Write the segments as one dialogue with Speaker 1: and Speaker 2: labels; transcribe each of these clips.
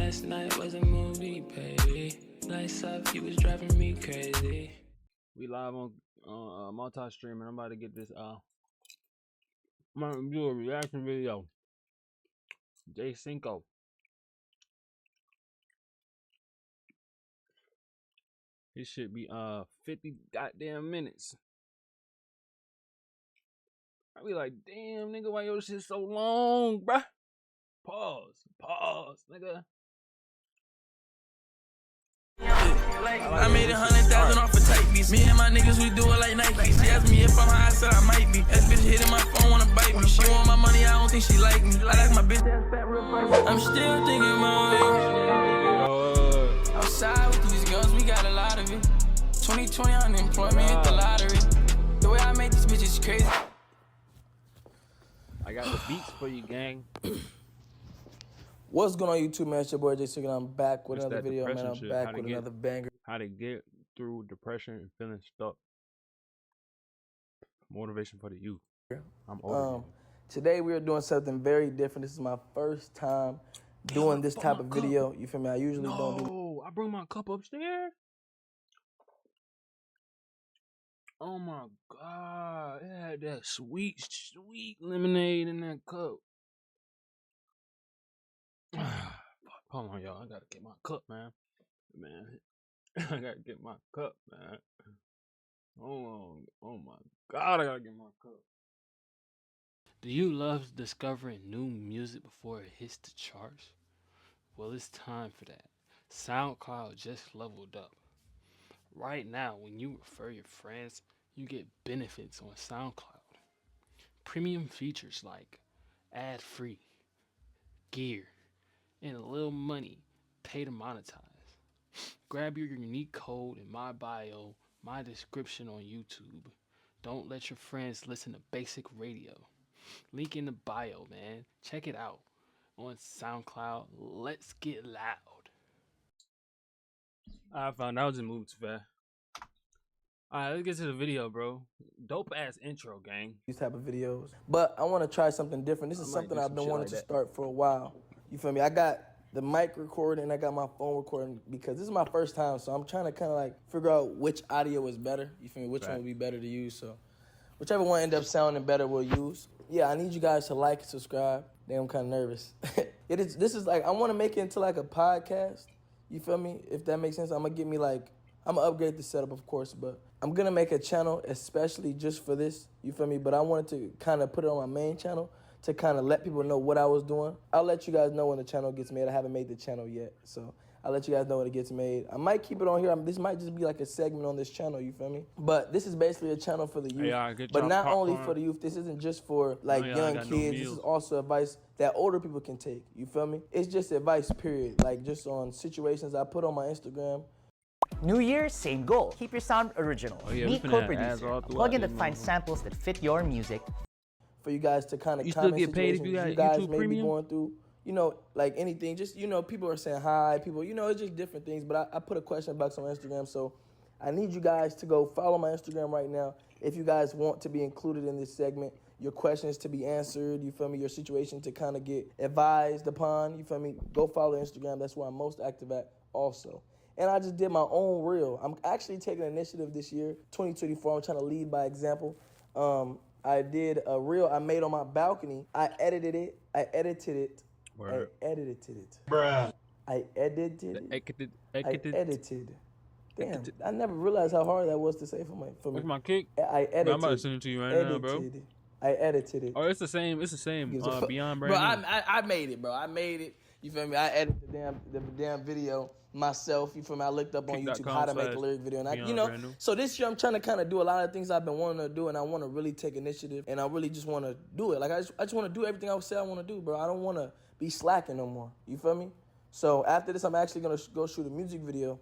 Speaker 1: Last night was a movie, baby. Lights up, you was driving me crazy.
Speaker 2: We live on multi-stream, and I'm about to get this. I'm gonna do a reaction video. Cinco. This should be 50 goddamn minutes. I be like, damn, nigga, why your shit so long, bruh? Pause, nigga.
Speaker 1: I made 100,000 off of type beats. Me and my niggas, we do it like Nike. She asked me if I'm high, I said I might be. That bitch hitting my phone, wanna bite me. She want my money, I don't think she like me. I like my bitch that's fat, real funny. I'm still thinking about it. Outside with these guns, we got a lot of it. 2020 unemployment, hit the lottery. The way I make these bitches crazy.
Speaker 2: I got the beats for you, gang.
Speaker 3: What's going on, YouTube, man? It's your boy Cinco, and I'm back with another video, man. I'm back with another banger.
Speaker 2: How to get through depression and feeling stuck. Motivation for the youth. I'm over
Speaker 3: Today we are doing something very different. This is my first time doing this type of video. You feel me? I usually don't do.
Speaker 2: Oh, I bring my cup upstairs. Oh my God, it had that sweet lemonade in that cup. Hold on, y'all. I gotta get my cup, man. I gotta get my cup, man. Hold on. Oh my God, I gotta get my cup.
Speaker 4: Do you love discovering new music before it hits the charts? Well, it's time for that. SoundCloud just leveled up. Right now, when you refer your friends, you get benefits on SoundCloud. Premium features like ad-free, gear, and a little money pay to monetize. Grab your unique code in my bio, my description on YouTube. Don't let your friends listen to basic radio. Link in the bio, man. Check it out on SoundCloud. Let's get loud.
Speaker 2: I found out I was just moving too fast. Alright, let's get to the video, bro. Dope ass intro, gang.
Speaker 3: These type of videos. But I want to try something different. This is something I've been wanting to start for a while. You feel me? I got the mic recording and I got my phone recording because this is my first time, so I'm trying to kind of like figure out which audio is better. You feel me? Which one would be better to use, so whichever one end up sounding better we'll use. Yeah, I need you guys to like and subscribe. Damn, I'm kind of nervous. This is like, I want to make it into like a podcast. You feel me? If that makes sense, I'm gonna upgrade the setup, of course, but I'm gonna make a channel especially just for this. You feel me? But I wanted to kind of put it on my main channel to kind of let people know what I was doing. I'll let you guys know when the channel gets made. I haven't made the channel yet, so I'll let you guys know when it gets made. I might keep it on here. This might just be like a segment on this channel, you feel me? But this is basically a channel for the youth. But not only for the youth. This isn't just for like young kids. This is also advice that older people can take, you feel me? It's just advice, period. Like just on situations I put on my Instagram.
Speaker 5: New year, same goal. Keep your sound original. Meet co-producer. Plug in to find samples that fit your music.
Speaker 3: For you guys to kind of
Speaker 2: comment situations
Speaker 3: you guys may be going through. You know, like anything, just, you know, people are saying hi, people, you know, it's just different things. But I put a question box on Instagram, so I need you guys to go follow my Instagram right now. If you guys want to be included in this segment, your questions to be answered, you feel me, your situation to kind of get advised upon, you feel me, go follow Instagram. That's where I'm most active at also. And I just did my own reel. I'm actually taking an initiative this year, 2024. I'm trying to lead by example. I did a reel I made on my balcony. I edited it.
Speaker 2: Word.
Speaker 3: I edited it.
Speaker 2: Bruh.
Speaker 3: I edited it.
Speaker 2: I
Speaker 3: edited. Damn, I never realized how hard that was to say for me.
Speaker 2: Where's my kick?
Speaker 3: I edited.
Speaker 2: I'm about to send it to you right now, bro.
Speaker 3: I edited it.
Speaker 2: Oh, it's the same. Beyond Brand
Speaker 3: Bro, I made it, bro. I made it. You feel me? I edited the damn video myself. You feel me? I looked up on YouTube how to make a lyric video, and you know. So this year I'm trying to kind of do a lot of things I've been wanting to do, and I want to really take initiative, and I really just want to do it. Like I just want to do everything I say I want to do, bro. I don't want to be slacking no more. You feel me? So after this, I'm actually gonna go shoot a music video.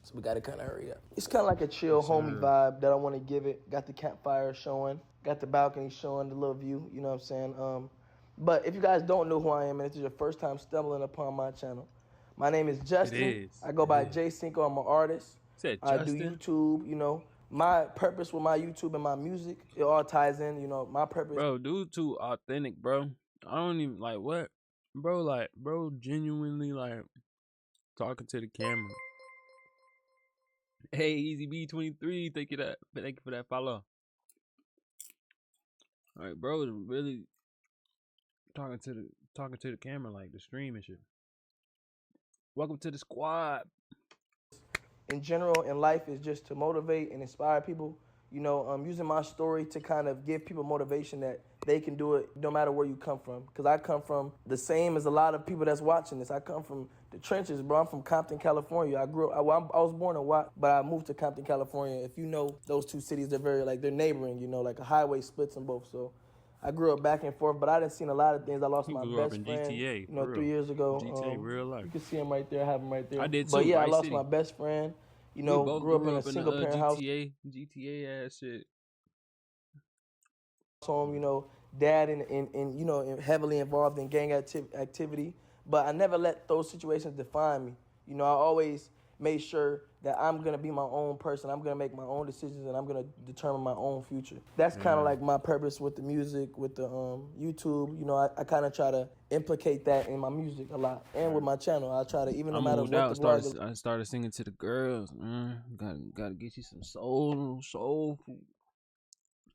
Speaker 3: So we gotta kind of hurry up. It's kind of like a chill, homie vibe that I want to give it. Got the campfire showing, got the balcony showing, the little view. You know what I'm saying? But if you guys don't know who I am, and this is your first time stumbling upon my channel, my name is Justin. I go by Cinco. I'm an artist. I do YouTube. You know, my purpose with my YouTube and my music, it all ties in. You know, my purpose.
Speaker 2: Bro, dude, too authentic, bro. I don't even like what. bro, genuinely like talking to the camera. Hey, Easy B23, thank you for that follow. All right, bro, really talking to the camera, like the stream and shit. Welcome to the squad.
Speaker 3: In general in life is just to motivate and inspire people. You know, using my story to kind of give people motivation that they can do it no matter where you come from. Because I come from the same as a lot of people that's watching this. I come from the trenches, bro. I'm from Compton, California. I was born in Watt, but I moved to Compton, California. If you know those two cities, they're neighboring, you know, like a highway splits them both. So I grew up back and forth, but I done seen a lot of things. I lost my best friend,
Speaker 2: GTA,
Speaker 3: you know, 3 years ago.
Speaker 2: GTA, real life.
Speaker 3: You can see him right there. I have him right there.
Speaker 2: I did too.
Speaker 3: But yeah, I
Speaker 2: Vice
Speaker 3: lost
Speaker 2: City.
Speaker 3: my best friend. You know,
Speaker 2: we both
Speaker 3: grew up in a single parent house.
Speaker 2: GTA ass shit.
Speaker 3: Home, you know, dad in you know, heavily involved in gang activity, but I never let those situations define me. You know, I always made sure that I'm gonna be my own person. I'm gonna make my own decisions, and I'm gonna determine my own future. That's kind of like my purpose with the music, with the YouTube. You know, I kind of try to implicate that in my music a lot, and with my channel. I try to, even no matter what the vlog.
Speaker 2: I started singing to the girls. Gotta get you some soul food.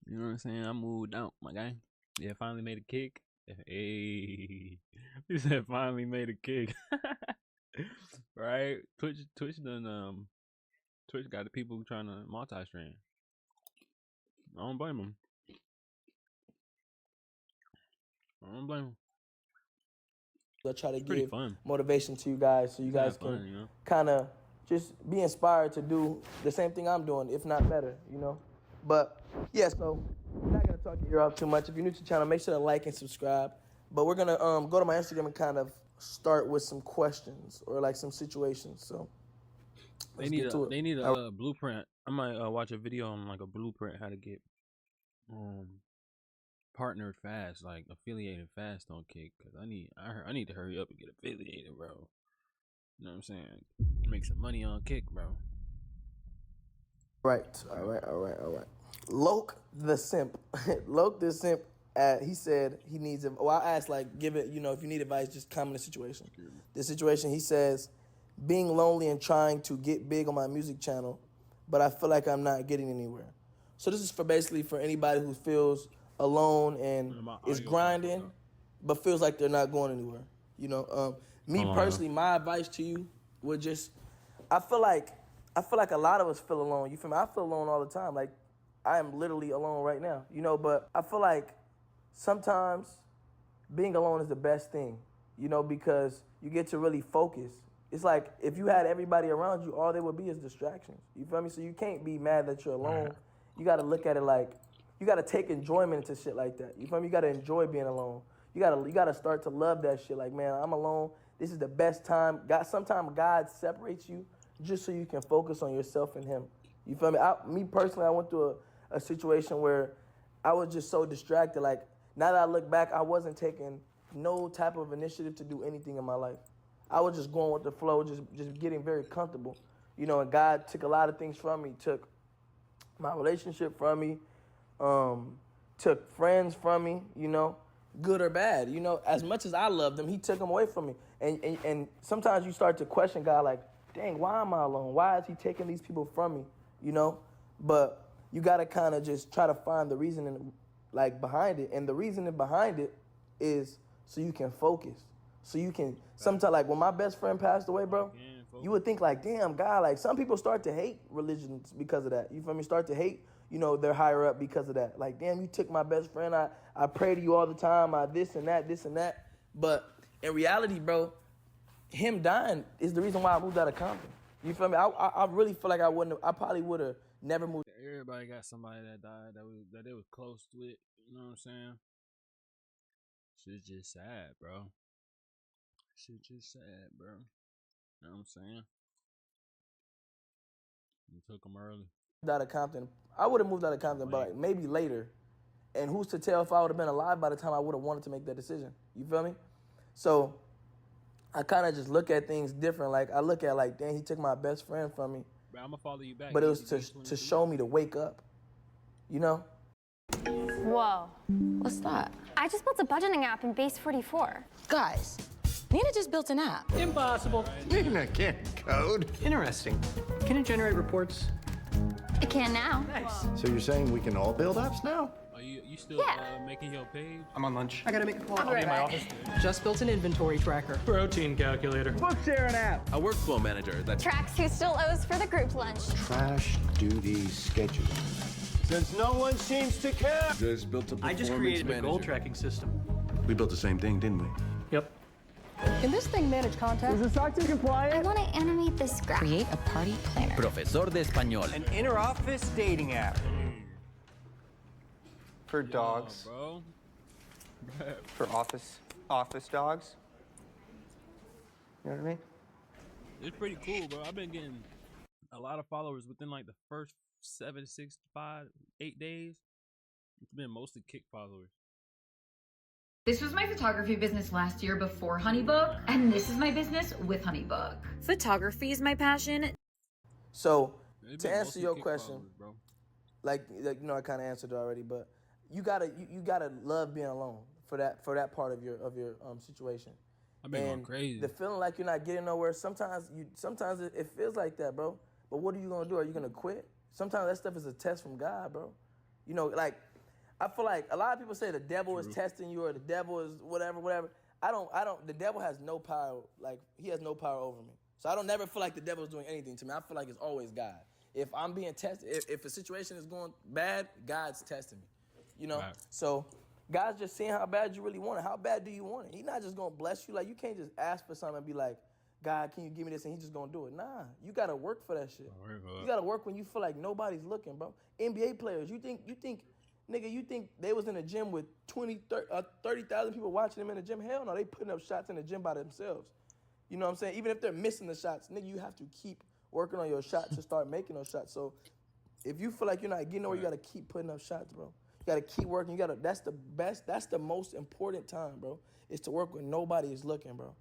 Speaker 2: You know what I'm saying? I moved out, my guy. Yeah, finally made a kick. Hey, he said finally made a kick. Right? Twitch done Twitch got the people trying to multi-stream. I don't blame them.
Speaker 3: I try to
Speaker 2: give
Speaker 3: motivation to you guys so you guys can kind of just be inspired to do the same thing I'm doing, if not better, you know? But yeah, so I'm not gonna talk your ear off too much. If you're new to the channel, make sure to like and subscribe. But we're gonna go to my Instagram and kind of start with some questions or like some situations. So
Speaker 2: they need a blueprint. I might watch a video on like a blueprint how to get partnered fast, like affiliated fast on Kick. Cause I need to hurry up and get affiliated, bro. You know what I'm saying? Make some money on Kick, bro.
Speaker 3: Right. All right. Loke the Simp. Loke the Simp, he said he needs it. Well, I asked, like, give it, you know, if you need advice, just comment the situation. The situation, he says, being lonely and trying to get big on my music channel, but I feel like I'm not getting anywhere. So this is basically for anybody who feels alone and is grinding, but feels like they're not going anywhere. You know, me personally, my advice to you would just, I feel like a lot of us feel alone. You feel me? I feel alone all the time. Like, I am literally alone right now, you know, but I feel like sometimes being alone is the best thing, you know, because you get to really focus. It's like if you had everybody around you, all they would be is distractions. You feel me? So you can't be mad that you're alone. You got to look at it like, you got to take enjoyment into shit like that. You feel me? You got to enjoy being alone. You got to start to love that shit. Like, man, I'm alone. This is the best time. Sometimes God separates you just so you can focus on yourself and him. You feel me? Me personally, I went through a situation where I was just so distracted. Like, now that I look back, I wasn't taking no type of initiative to do anything in my life. I was just going with the flow, just getting very comfortable. You know, and God took a lot of things from me. Took my relationship from me, took friends from me, you know, good or bad. You know, as much as I loved them, he took them away from me. And sometimes you start to question God, like, dang, why am I alone? Why is he taking these people from me? You know? But you got to kind of just try to find the reason behind it. And the reason behind it is so you can focus. So you can, sometimes, like when my best friend passed away, bro, you would think like, damn, God, like some people start to hate religions because of that. You feel me? Start to hate, you know, their higher up because of that. Like, damn, you took my best friend. I pray to you all the time. I this and that. But in reality, bro, him dying is the reason why I moved out of Compton. You feel me? I really feel like I probably would have never moved.
Speaker 2: Everybody got somebody that died that they was close with. You know what I'm saying? Shit's just sad, bro. Shit's just sad, bro. You know what I'm saying? You took him early.
Speaker 3: Out of Compton. I would have moved out of Compton, but like maybe later. And who's to tell if I would have been alive by the time I would have wanted to make that decision? You feel me? So I kind of just look at things different. Like, I look at, like, dang, he took my best friend from me.
Speaker 2: Bro, I'm going to follow you back.
Speaker 3: But it was to show me to wake up, you know?
Speaker 6: Whoa, what's that? I just built a budgeting app in Base 44.
Speaker 7: Guys, Nina just built an app.
Speaker 8: Impossible. Nina can't code. Interesting. Can it generate reports?
Speaker 6: It can now.
Speaker 8: Nice. So you're saying we can all build apps now?
Speaker 2: Are you still
Speaker 6: Yeah.
Speaker 2: making your page?
Speaker 8: I'm on lunch. I gotta make a call.
Speaker 7: I'll be in my office. Just built an inventory tracker.
Speaker 8: Protein calculator.
Speaker 9: Book sharing app. A workflow manager that
Speaker 6: Tracks who still owes for the group lunch.
Speaker 8: Trash duty schedule.
Speaker 9: Since no one seems to care.
Speaker 8: Just built a performance manager.
Speaker 9: tracking system.
Speaker 8: We built the same thing, didn't we?
Speaker 9: Yep.
Speaker 7: Can this thing manage contact?
Speaker 9: Is the SOC 2
Speaker 6: I
Speaker 9: compliant?
Speaker 6: want to animate this graph.
Speaker 7: Create a party planner.
Speaker 10: Profesor de español.
Speaker 9: An inter-office dating app.
Speaker 11: For dogs.
Speaker 2: Bro.
Speaker 11: For office dogs. You know what I mean?
Speaker 2: It's pretty cool, bro. I've been getting a lot of followers within like the first 7, 6, 5, 8 days. It's been mostly kick followers.
Speaker 12: This was my photography business last year before Honeybook, and this is my business with Honeybook. Photography is my passion.
Speaker 3: So
Speaker 2: It's
Speaker 3: to
Speaker 2: been
Speaker 3: answer
Speaker 2: mostly
Speaker 3: your
Speaker 2: kick
Speaker 3: question,
Speaker 2: followers, bro.
Speaker 3: like you know, I kind of answered it already, but you gotta love being alone for that part of your situation.
Speaker 2: I've been going
Speaker 3: And
Speaker 2: crazy.
Speaker 3: the feeling like you're not getting nowhere. Sometimes it feels like that, bro. But what are you gonna do? Are you gonna quit? Sometimes that stuff is a test from God, bro. You know, like I feel like a lot of people say the devil is testing you or the devil is whatever. I don't. The devil has no power. Like he has no power over me. So I don't never feel like the devil is doing anything to me. I feel like it's always God. If I'm being tested, if a situation is going bad, God's testing me. You know.
Speaker 2: Right.
Speaker 3: So God's just seeing how bad you really want it. How bad do you want it? He's not just gonna bless you. Like you can't just ask for something and be like, God, can you give me this? And he's just gonna do it. Nah, you gotta work for that shit. You gotta work when you feel like nobody's looking, bro. NBA players, you think, nigga, you think they was in a gym with 30,000 people watching them in the gym? Hell no, they putting up shots in the gym by themselves. You know what I'm saying? Even if they're missing the shots, nigga, you have to keep working on your shots to start making those shots. So if you feel like you're not getting nowhere, you gotta keep putting up shots, bro. You gotta keep working. That's the best, that's the most important time, bro, is to work when nobody is looking, bro.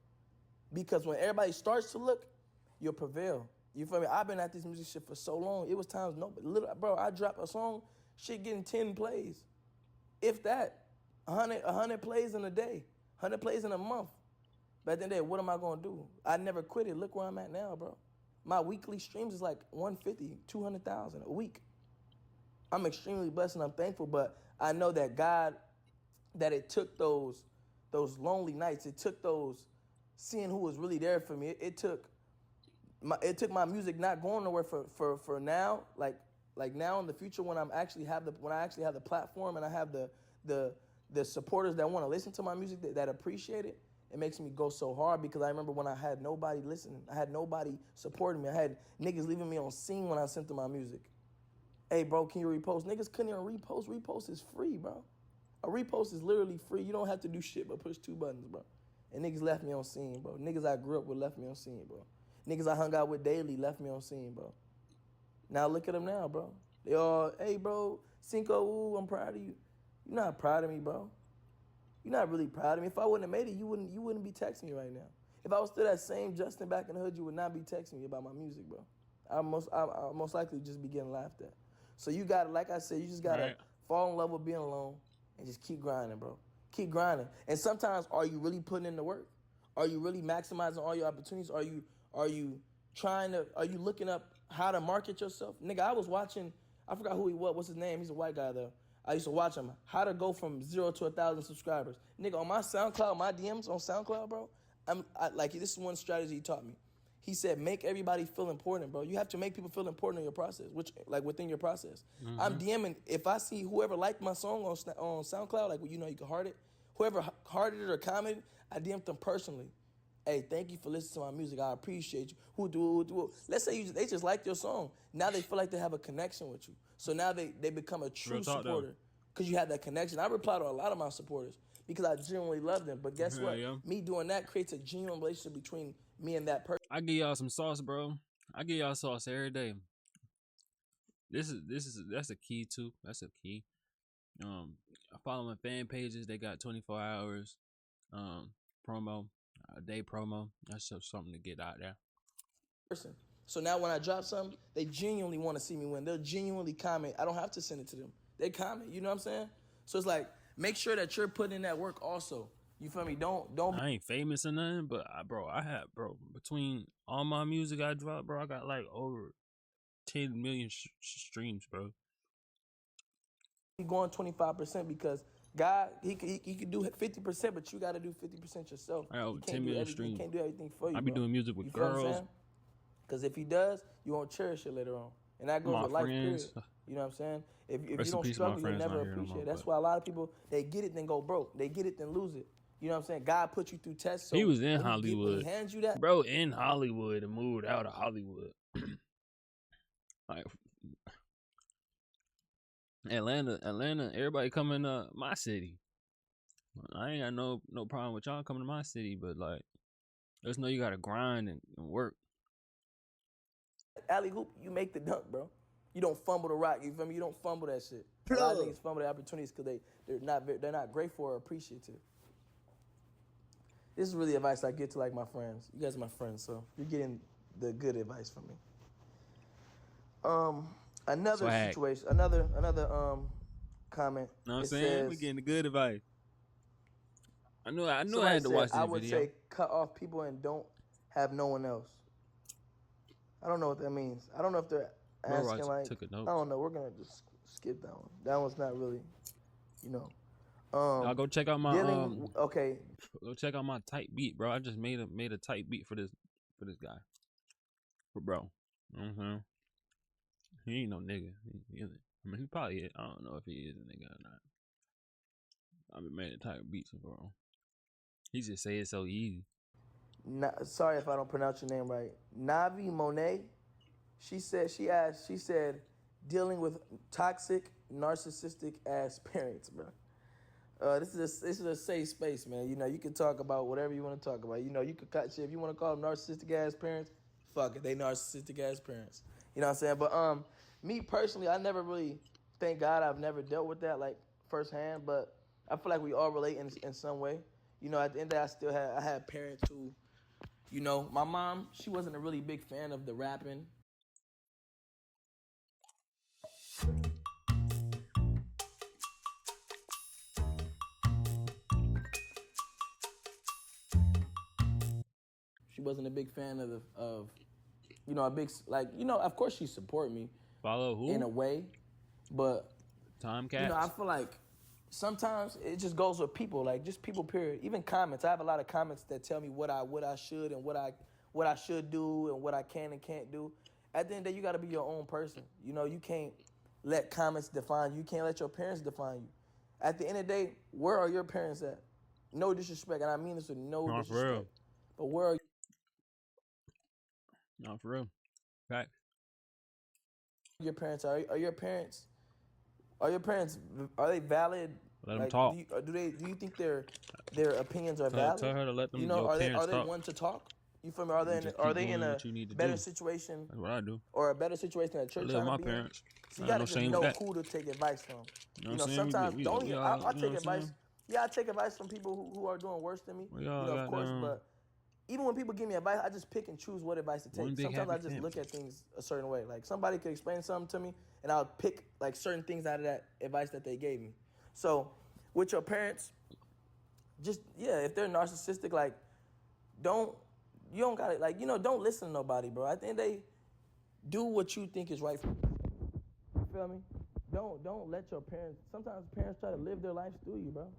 Speaker 3: Because when everybody starts to look, you'll prevail. You feel me? I've been at this music shit for so long. It was times bro, I drop a song, shit getting 10 plays. If that, 100 plays in a day, 100 plays in a month. But at the end of the day, what am I gonna do? I never quit it. Look where I'm at now, bro. My weekly streams is like 150, 200,000 a week. I'm extremely blessed and I'm thankful, but I know that God, that it took those lonely nights, it took those seeing who was really there for me. It took my music not going nowhere for now, like now in the future when I actually have the platform and I have the supporters that want to listen to my music that appreciate it. It makes me go so hard because I remember when I had nobody listening, I had nobody supporting me. I had niggas leaving me on scene when I sent them my music. Hey, bro, can you repost? Niggas couldn't even repost. Repost is free, bro. A repost is literally free. You don't have to do shit but push 2 buttons, bro. And niggas left me on scene, bro. Niggas I grew up with left me on scene, bro. Niggas I hung out with daily left me on scene, bro. Now look at them now, bro. They all, hey, bro, Cinco, ooh, I'm proud of you. You're not proud of me, bro. You're not really proud of me. If I wouldn't have made it, you wouldn't be texting me right now. If I was still that same Justin back in the hood, you would not be texting me about my music, bro. I'll most likely just be getting laughed at. So you gotta, like I said, you just gotta fall in love with being alone and just keep grinding, bro. Keep grinding. And sometimes, are you really putting in the work? Are you really maximizing all your opportunities? Are you looking up how to market yourself? Nigga, I was watching, I forgot who he was, what's his name? He's a white guy though. I used to watch him, how to go from 0 to 1,000 subscribers. Nigga, on my SoundCloud, my DMs on SoundCloud, bro, this is one strategy he taught me. He said, make everybody feel important, bro. You have to make people feel important in your process, within your process. Mm-hmm. I'm DMing, if I see whoever liked my song on SoundCloud, you can heart it, whoever hearted it or commented, I DM'd them personally. Hey, thank you for listening to my music. I appreciate you. Who. Let's say they just liked your song. Now they feel like they have a connection with you. So now they become a true supporter because you have that connection. I reply to a lot of my supporters because I genuinely love them. But guess what? Yeah. Me doing that creates a genuine relationship between me and that person.
Speaker 2: I give y'all some sauce, bro. I give y'all sauce every day. That's a key too. That's a key. Following fan pages, they got 24 hours promo, a day promo. That's just something to get out there.
Speaker 3: So now when I drop something, they genuinely want to see me win. They'll genuinely comment. I don't have to send it to them. They comment, you know what I'm saying? So it's like, make sure that you're putting in that work also. You feel me? Don't.
Speaker 2: I ain't famous or nothing, but between all my music I dropped, bro, I got like over 10 million streams, bro.
Speaker 3: He going 25% because God, he could do 50%, but you got to do 50% yourself.
Speaker 2: I got over 10 million streams.
Speaker 3: He can't do everything for you.
Speaker 2: I be doing music with
Speaker 3: you feel
Speaker 2: girls.
Speaker 3: Because if he does, you won't cherish it later on, and that goes with life. Period. You know what I'm saying? If you don't struggle, you never appreciate it. That's why a lot of people, they get it then go broke. They get it then lose it. You know what I'm saying? God put you through tests. So
Speaker 2: he was in Hollywood.
Speaker 3: He hands you that,
Speaker 2: bro, in Hollywood and moved out of Hollywood. Like Atlanta, everybody coming to my city. I ain't got no problem with y'all coming to my city, but like, just know you gotta grind and work.
Speaker 3: Alley hoop, you make the dunk, bro. You don't fumble the rock. You feel me? You don't fumble that shit. A lot of niggas fumble the opportunities because they're not grateful or appreciative. This is really advice I get to like my friends. You guys are my friends, so you're getting the good advice from me. Another situation, another comment.
Speaker 2: Know what I'm saying? We getting the good advice. I knew I had to watch this video.
Speaker 3: I would say cut off people and don't have no one else. I don't know what that means. I don't know if they're asking like, I don't know. We're going to just skip that one. That one's not really, you know.
Speaker 2: Y'all go check out my
Speaker 3: okay.
Speaker 2: Go check out my tight beat, bro. I just made a tight beat for this guy. For bro. You know what I'm saying? He ain't no nigga. I mean, he probably is. I don't know if he is a nigga or not. I've been making tight beats for him. He just say it's so easy.
Speaker 3: Sorry if I don't pronounce your name right. Navi Monet. She said, dealing with toxic, narcissistic ass parents, bro. This is a safe space, man. You know, you can talk about whatever you want to talk about. You know, you could cut shit. If you want to call them narcissistic ass parents, fuck it, they narcissistic ass parents. You know what I'm saying? But me personally, I never really, thank God, I've never dealt with that like firsthand. But I feel like we all relate in some way. You know, at the end of the day, I had parents who, you know, my mom, she wasn't a really big fan of the rapping. She wasn't a big fan of you know, a big, like, you know, of course she support me.
Speaker 2: Follow who?
Speaker 3: In a way, but
Speaker 2: Time Caps.
Speaker 3: You know, I feel like sometimes it just goes with people, like just people, period. Even comments. I have a lot of comments that tell me what I should and what I should do and what I can and can't do. At the end of the day, you got to be your own person. You know, you can't let comments define you. You can't let your parents define you. At the end of the day, where are your parents at? No disrespect, and I mean this with no disrespect.
Speaker 2: For real.
Speaker 3: But where are you?
Speaker 2: No, for real. Fact.
Speaker 3: Your parents are your parents are they valid?
Speaker 2: Let them talk.
Speaker 3: Do you think their opinions are valid?
Speaker 2: Tell her to let them.
Speaker 3: You know, are they
Speaker 2: talk.
Speaker 3: one to talk? You feel me? Are they in a better situation?
Speaker 2: That's what I do.
Speaker 3: Or a better situation at church?
Speaker 2: I live with my parents.
Speaker 3: So you gotta just know who to take advice from. You know, sometimes I take advice. Yeah, I take advice from people who are doing worse than me. You know, of course, but even when people give me advice, I just pick and choose what advice to take. Sometimes I just look at things a certain way. Like somebody could explain something to me, and I'll pick like certain things out of that advice that they gave me. So with your parents, just if they're narcissistic, like don't listen to nobody, bro. At the end of the day, do what you think is right for you. You feel me? Don't let your parents. Sometimes parents try to live their lives through you, bro.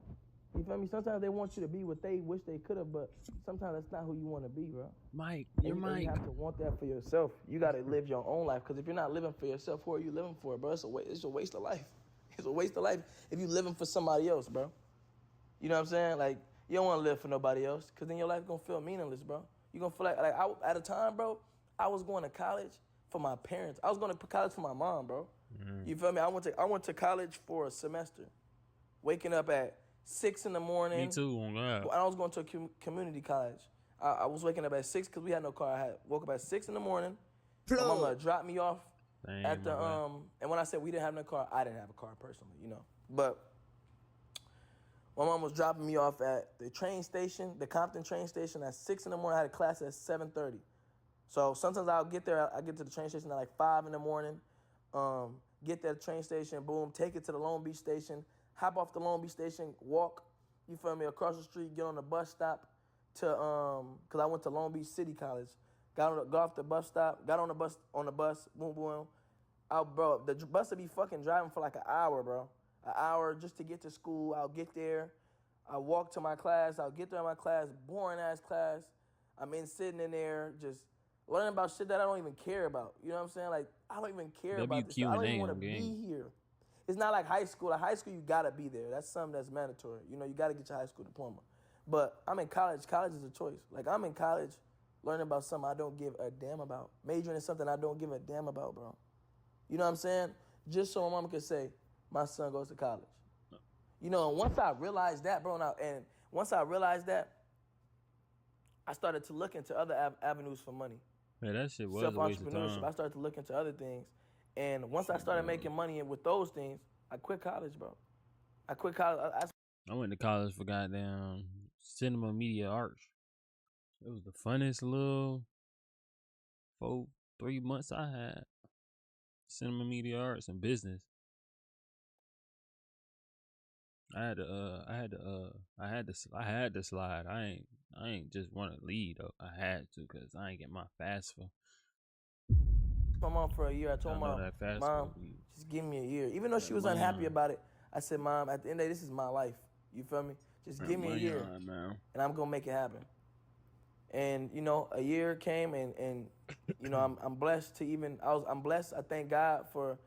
Speaker 3: You feel me? Sometimes they want you to be what they wish they could have, but sometimes that's not who you want to be, bro.
Speaker 2: Mike,
Speaker 3: You have to want that for yourself. You got to live your own life, because if you're not living for yourself, who are you living for, bro? It's a waste of life. It's a waste of life if you're living for somebody else, bro. You know what I'm saying? Like, you don't want to live for nobody else, because then your life going to feel meaningless, bro. You're going to feel like at a time, bro, I was going to college for my parents. I was going to college for my mom, bro. You feel me? I went to college for a semester, waking up at 6 in the morning.
Speaker 2: Me too. Oh God.
Speaker 3: I was going to a community college. I was waking up at 6 because we had no car. I woke up at 6 in the morning. My mama dropped me off at the and when I said we didn't have no car, I didn't have a car personally, you know. But my mom was dropping me off at the train station, the Compton train station, at 6 in the morning. I had a class at 7:30. So sometimes I'll get there. I get to the train station at like 5 in the morning. Get that train station, boom, take it to the Long Beach station. hop off the Long Beach station, walk, you feel me, across the street, get on the bus stop to, cause I went to Long Beach City College. Got off the bus stop, got on the bus, boom, boom. Bro, the bus would be fucking driving for like an hour, bro. An hour just to get to school. I'll get there. I'll walk to my class. I'll get there in my class, boring ass class. I'm sitting in there just learning about shit that I don't even care about. You know what I'm saying? Like, I don't even care about this. I don't even want to be here. It's not like high school. Like, high school, you gotta be there. That's something that's mandatory. You know, you gotta get your high school diploma. But I'm in college. College is a choice. Like, I'm in college learning about something I don't give a damn about. Majoring in something I don't give a damn about, bro. You know what I'm saying? Just so my mama could say, my son goes to college. You know, and once I realized that, bro, I started to look into other avenues for money.
Speaker 2: Yeah, that shit was a waste of time.
Speaker 3: I started to look into other things. And once I started making money with those things, I quit college, bro. I quit college.
Speaker 2: I went to college for goddamn cinema media arts. It was the funnest little 3 months I had. Cinema media arts and business. I had to slide. I ain't just want to lead though. I had to, cause I ain't get my FAFSA.
Speaker 3: My mom for a year. I told Mom, just give me a year. Even though she was unhappy about it, I said, Mom, at the end of the day, this is my life. You feel me? Just give me a year, and I'm gonna make it happen. And you know, a year came, and you know, I'm blessed to even. I'm blessed. I thank God for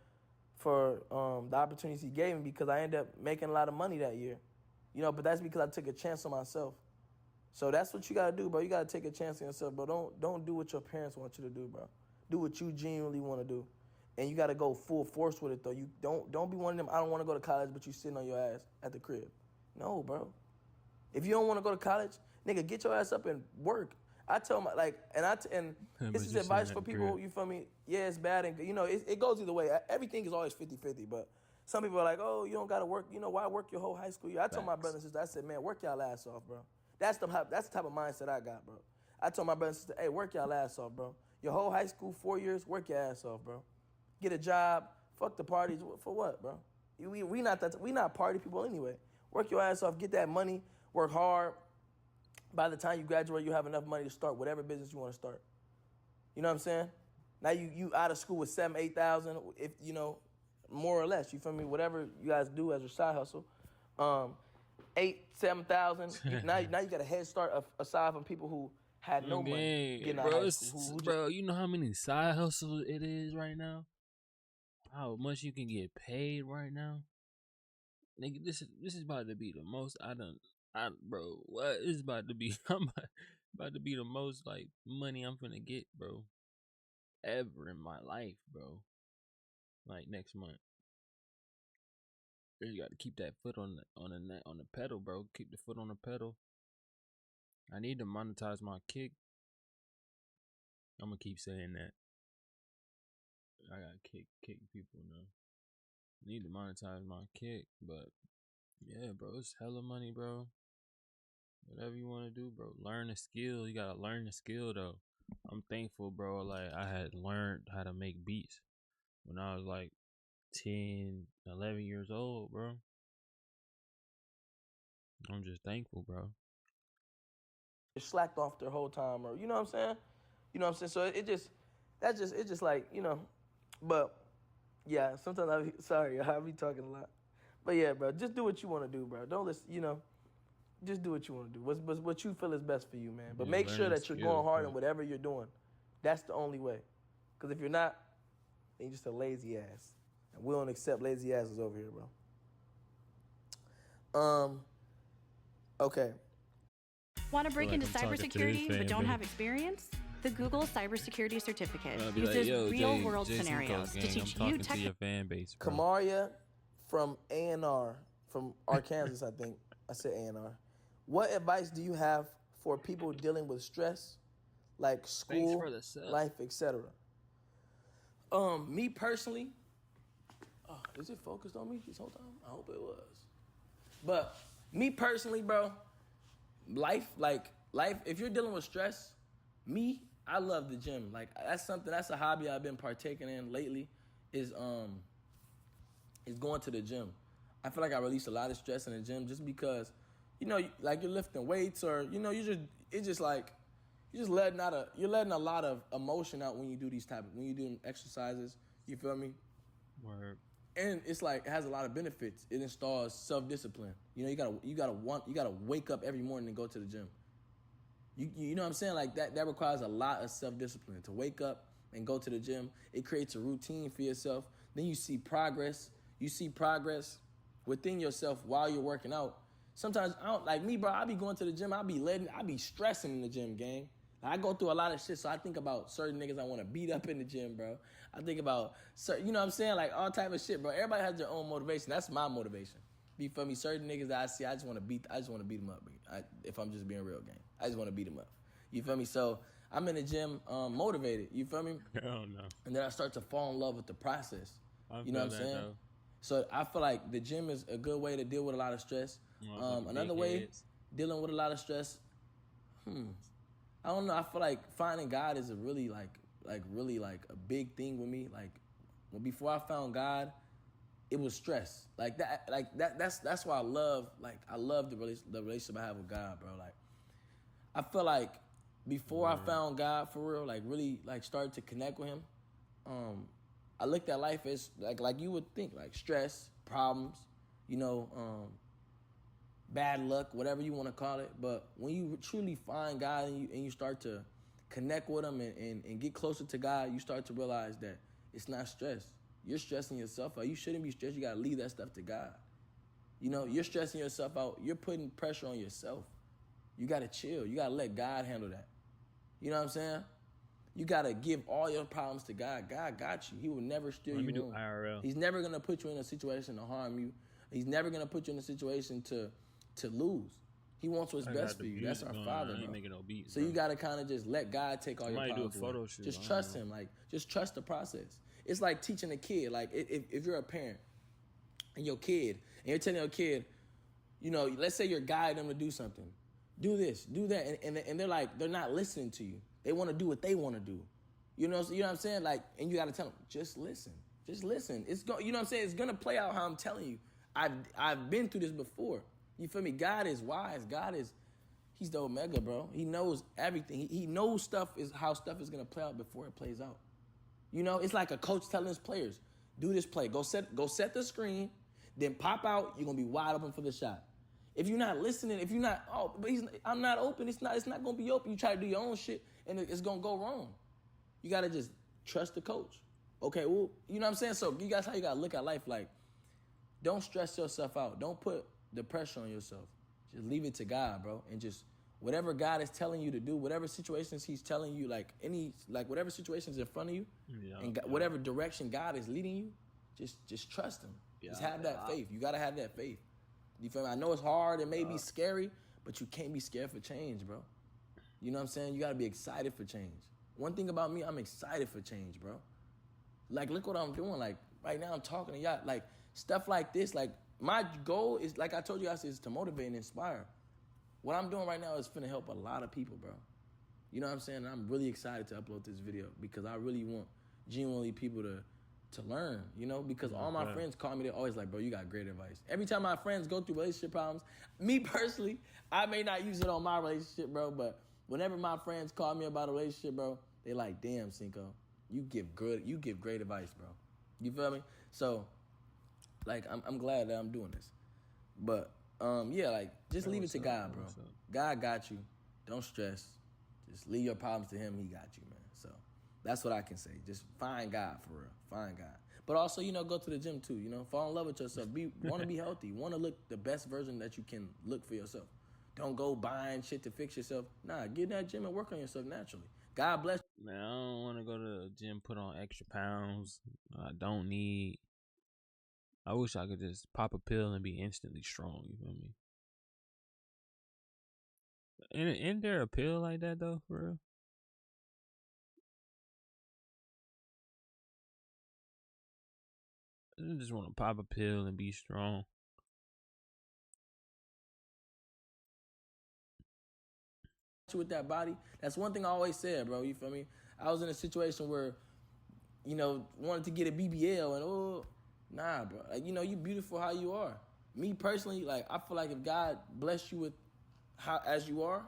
Speaker 3: the opportunities He gave me, because I ended up making a lot of money that year. You know, but that's because I took a chance on myself. So that's what you gotta do, bro. You gotta take a chance on yourself, bro. Don't do what your parents want you to do, bro. Do what you genuinely want to do, and you gotta go full force with it though. You don't be one of them. I don't want to go to college, but you sitting on your ass at the crib. No, bro. If you don't want to go to college, nigga, get your ass up and work. I tell my and this is advice for people. You feel me? Yeah, it's bad, and you know it goes either way. Everything is always 50-50, but some people are like, oh, you don't gotta work. You know why work your whole high school year? I told my brothers and sisters, I said, man, work y'all ass off, bro. That's the type of mindset I got, bro. I told my brothers and sisters, hey, work y'all ass off, bro. Your whole high school 4 years, work your ass off, bro. Get a job. Fuck the parties. For what, bro? We not party people anyway. Work your ass off. Get that money. Work hard. By the time you graduate, you have enough money to start whatever business you want to start. You know what I'm saying? Now you out of school with $7,000, $8,000, if you know, more or less. You feel me? Whatever you guys do as your side hustle, $8,000-$7,000. Now you got a head start aside from people who had no money getting out of high school.
Speaker 2: Bro, you know how many side hustles it is right now? How much you can get paid right now? Nigga, this is about to be the most bro, what is about to be? I'm about to be the most like money I'm finna get, bro, ever in my life, bro. Like next month. You got to keep that foot on the pedal, bro. Keep the foot on the pedal. I need to monetize my kick. I'm gonna keep saying that. I gotta kick people now. I need to monetize my kick, but yeah, bro, it's hella money, bro. Whatever you want to do, bro. Learn a skill. You gotta learn the skill though. I'm thankful, bro. Like I had learned how to make beats when I was like 10, 11 years old, bro. I'm just thankful, bro.
Speaker 3: Slacked off their whole time, or you know what I'm saying? You know what I'm saying? So it's just like, you know, but yeah, sometimes I be talking a lot. But yeah, bro, just do what you want to do, bro. Don't listen, you know, just do what you want to do. What you feel is best for you, man. But make sure that you're going hard in whatever you're doing. That's the only way. Because if you're not, then you're just a lazy ass. And we don't accept lazy asses over here, bro. Okay.
Speaker 10: Want to break into cybersecurity but don't have experience? The Google Cybersecurity Certificate uses real-world scenarios to teach you
Speaker 2: to your fan base, bro.
Speaker 3: Kamaria from A&R, from Arkansas, I think. I said A&R. What advice do you have for people dealing with stress, like school, life, etc.? Me personally, is it focused on me this whole time? I hope it was. But me personally, bro, life, if you're dealing with stress, I love the gym. Like that's a hobby I've been partaking in lately is going to the gym. I feel like I release a lot of stress in the gym just because, you know, like you're lifting weights or, you know, you're just letting you're letting a lot of emotion out when you do when you do exercises. You feel me?
Speaker 2: Word.
Speaker 3: And it's like, it has a lot of benefits. It installs self-discipline. You know, you gotta wake up every morning and go to the gym. You know what I'm saying? Like that requires a lot of self-discipline to wake up and go to the gym. It creates a routine for yourself. Then you see progress. You see progress within yourself while you're working out. Sometimes like me, bro, I be going to the gym, I be stressing in the gym, gang. I go through a lot of shit, so I think about certain niggas I want to beat up in the gym, bro. I think about you know what I'm saying? Like all type of shit, bro. Everybody has their own motivation. That's my motivation. You feel me? Certain niggas that I see, I just want to beat them up. If I'm just being real, gang. I just want to beat them up. You feel me? So I'm in the gym motivated. You feel me?
Speaker 2: Hell no.
Speaker 3: And then I start to fall in love with the process. You know what I'm saying?
Speaker 2: Though.
Speaker 3: So I feel like the gym is a good way to deal with a lot of stress. Another way, dealing with a lot of stress, I don't know. I feel like finding God is a really really a big thing with me. Like, before I found God, it was stress. That's why I love the relationship I have with God, bro. Like, I feel like before I found God for real, like really like started to connect with him, I looked at life as like you would think, like stress, problems, you know, bad luck, whatever you want to call it. But when you truly find God and you start to connect with him and get closer to God, you start to realize that it's not stress. You're stressing yourself out. You shouldn't be stressed. You got to leave that stuff to God. You know, you're stressing yourself out. You're putting pressure on yourself. You got to chill. You got to let God handle that. You know what I'm saying? You got to give all your problems to God. God got you. He will never steer you wrong.
Speaker 2: IRL.
Speaker 3: He's never going to put you in a situation to harm you. He's never going to put you in a situation to lose. He wants what's best for you. That's our Father, bro.
Speaker 2: No beats,
Speaker 3: so you got to kind of just let God take all your problems away. Just trust him. Like, just trust the process. It's like teaching a kid. Like, if you're a parent and your kid, and you're telling your kid, you know, let's say you're guiding them to do something. Do this, do that. And they're like, they're not listening to you. They want to do what they want to do. You know what I'm saying? Like, and you got to tell them, just listen. Just listen. You know what I'm saying? It's going to play out how I'm telling you. I've been through this before. You feel me? God is wise. He's the Omega, bro. He knows everything. He knows how stuff is going to play out before it plays out. You know, it's like a coach telling his players, do this play. Go set the screen, then pop out. You're going to be wide open for the shot. If you're not listening, if you're not, I'm not open. It's not going to be open. You try to do your own shit, and it's going to go wrong. You got to just trust the coach. Okay, well, you know what I'm saying? So you guys, how you got to look at life. Like, don't stress yourself out. Don't put the pressure on yourself. Just leave it to God, bro. And just whatever God is telling you to do, whatever situations he's telling you, whatever situations in front of you, whatever direction God is leading you, just trust him. Just have that faith. You got to have that faith. You feel me? I know it's hard. It may be scary, but you can't be scared for change, bro. You know what I'm saying? You got to be excited for change. One thing about me, I'm excited for change, bro. Like, look what I'm doing. Like, right now I'm talking to y'all. Like, stuff like this. Like, my goal is, like I told you guys, is to motivate and inspire. What I'm doing right now is finna help a lot of people, bro. You know what I'm saying? And I'm really excited to upload this video because I really want genuinely people to learn, you know, because all my friends call me, they're always like, bro, you got great advice. Every time my friends go through relationship problems, me personally, I may not use it on my relationship, bro, but whenever my friends call me about a relationship, bro, they like, damn, Cinco, you give great advice, bro. You feel me? So, like, I'm glad that I'm doing this. But, yeah, like, just leave it to God, bro. God got you. Don't stress. Just leave your problems to him. He got you, man. So that's what I can say. Just find God, for real. Find God. But also, you know, go to the gym, too. You know, fall in love with yourself. Want to be healthy. Want to look the best version that you can look for yourself. Don't go buying shit to fix yourself. Nah, get in that gym and work on yourself naturally. God bless you.
Speaker 2: Man, I don't want to go to the gym, put on extra pounds I don't need. I wish I could just pop a pill and be instantly strong, you feel me? Isn't there a pill like that, though, for real? I just want to pop a pill and be strong.
Speaker 3: With that body, that's one thing I always said, bro, you feel me? I was in a situation where, you know, wanted to get a BBL and, nah, bro, like, you know, you beautiful how you are. me personally, like I feel like if God bless you with how as you are,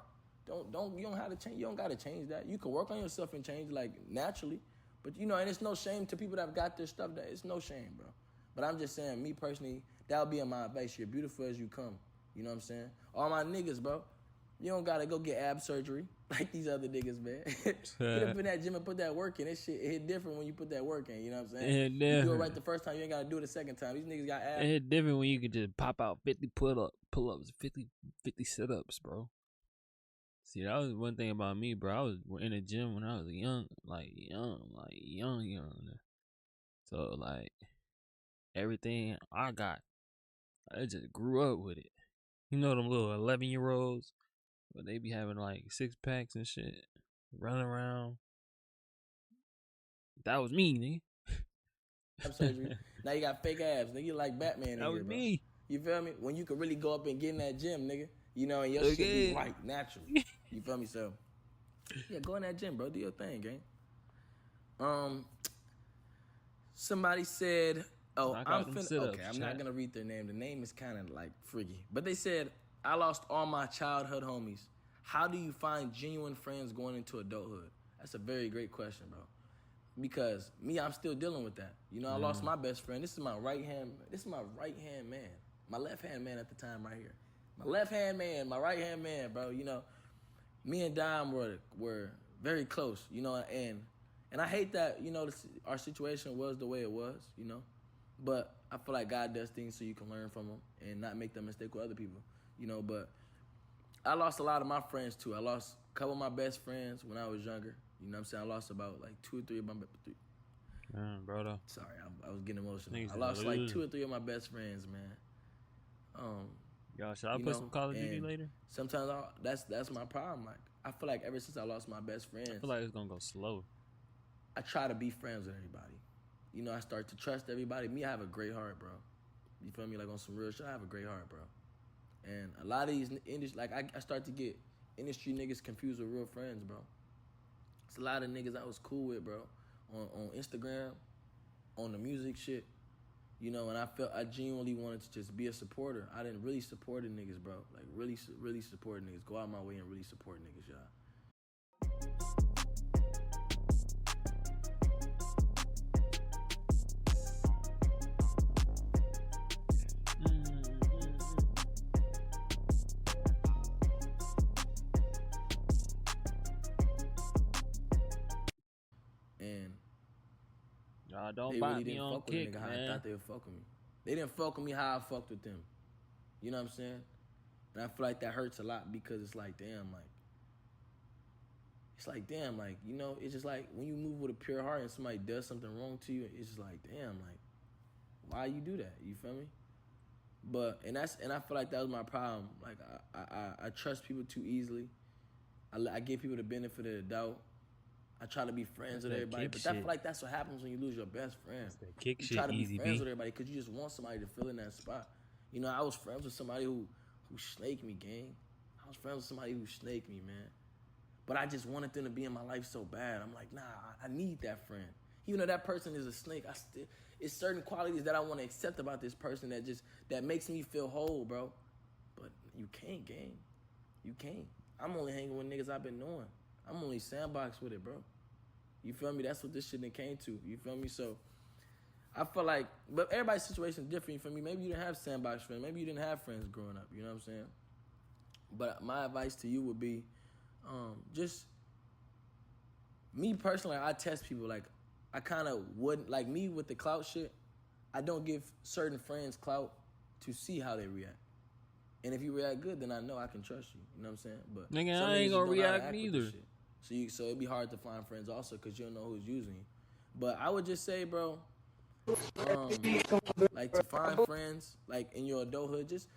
Speaker 3: you don't have to change. You don't got to change that. You can work on yourself and change like naturally, but you know, and it's no shame to people that have got their stuff. That it's no shame, bro. But I'm just saying, me personally, that would be my advice. You're beautiful as you come. You know what I'm saying? All my niggas, bro. You don't gotta go get ab surgery like these other niggas, man. Get up in that gym and put that work in. That shit hit different when you put that work in. You know what I'm saying? You do it right the first time. You ain't gotta do it the second time. These niggas got abs.
Speaker 2: It hit different when you can just pop out 50 pull-ups, 50 sit-ups, bro. See, that was one thing about me, bro. I was in the gym when I was young. So, like, everything I got, I just grew up with it. You know them little 11-year-olds, but they be having, like, 6-packs and shit, running around. That was me, nigga.
Speaker 3: Surgery. Now you got fake abs, nigga. You like Batman.
Speaker 2: That was me.
Speaker 3: You feel me? When you can really go up and get in that gym, nigga. You know, and your shit be right naturally. You feel me? So, yeah, go in that gym, bro. Do your thing, gang. Somebody said, "Oh, okay, I'm not gonna read their name. The name is kind of like freaky, but they said I lost all my childhood homies. How do you find genuine friends going into adulthood?" That's a very great question, bro. Because me, I'm still dealing with that. You know, I lost my best friend. This is my right hand man. My left hand man at the time, right here. My left hand man, my right hand man, bro. You know, me and Dom were very close. You know, and I hate that. You know, our situation was the way it was. You know, but I feel like God does things so you can learn from them and not make the mistake with other people. You know, but I lost a lot of my friends too. I lost a couple of my best friends when I was younger. You know what I'm saying? I lost about like 2 or 3 of my
Speaker 2: brother.
Speaker 3: Sorry, I was getting emotional. I lost like 2 or 3 of my best friends, man.
Speaker 2: Y'all, should I put some Call of Duty later?
Speaker 3: Sometimes that's my problem. Like I feel like ever since I lost my best friends,
Speaker 2: I feel like it's gonna go slow.
Speaker 3: I try to be friends with everybody. You know, I start to trust everybody. Me, I have a great heart, bro. You feel me? Like on some real shit, I have a great heart, bro. And a lot of these industry, like I start to get industry niggas confused with real friends, bro. It's a lot of niggas I was cool with, bro, on Instagram, on the music shit. You know, and I felt I genuinely wanted to just be a supporter. I didn't really support the niggas, bro. Like, really support niggas. Go out my way and really support niggas, y'all. And
Speaker 2: y'all don't
Speaker 3: they
Speaker 2: buy
Speaker 3: really
Speaker 2: me
Speaker 3: didn't
Speaker 2: on
Speaker 3: fuck with
Speaker 2: kick,
Speaker 3: a nigga how
Speaker 2: man.
Speaker 3: I thought they would fuck with me. They didn't fuck with me how I fucked with them. You know what I'm saying? And I feel like that hurts a lot because it's like, damn, you know, it's just like when you move with a pure heart and somebody does something wrong to you, it's just like, damn, like, why you do that? You feel me? But and I feel like that was my problem. Like I trust people too easily. I give people the benefit of the doubt. I try to be friends with everybody, but I feel like that's what happens when you lose your best friend. You try to be friends with everybody because you just want somebody to fill in that spot. You know, I was friends with somebody who snaked me, gang. I was friends with somebody who snaked me, man. But I just wanted them to be in my life so bad. I'm like, nah, I need that friend. Even though that person is a snake, it's certain qualities that I want to accept about this person that makes me feel whole, bro. But you can't, gang. You can't. I'm only hanging with niggas I've been knowing. I'm only sandbox with it, bro. You feel me? That's what this shit came to. You feel me? So I feel like, but everybody's situation is different. You feel me? Maybe you didn't have sandbox friends. Maybe you didn't have friends growing up. You know what I'm saying? But my advice to you would be, just me personally. I test people. Like I kind of wouldn't like me with the clout shit. I don't give certain friends clout to see how they react. And if you react good, then I know I can trust you. You know what I'm saying? But
Speaker 2: nigga, I ain't gonna react neither.
Speaker 3: So it'd be hard to find friends also because you don't know who's using you. But I would just say, bro, like to find friends like in your adulthood, just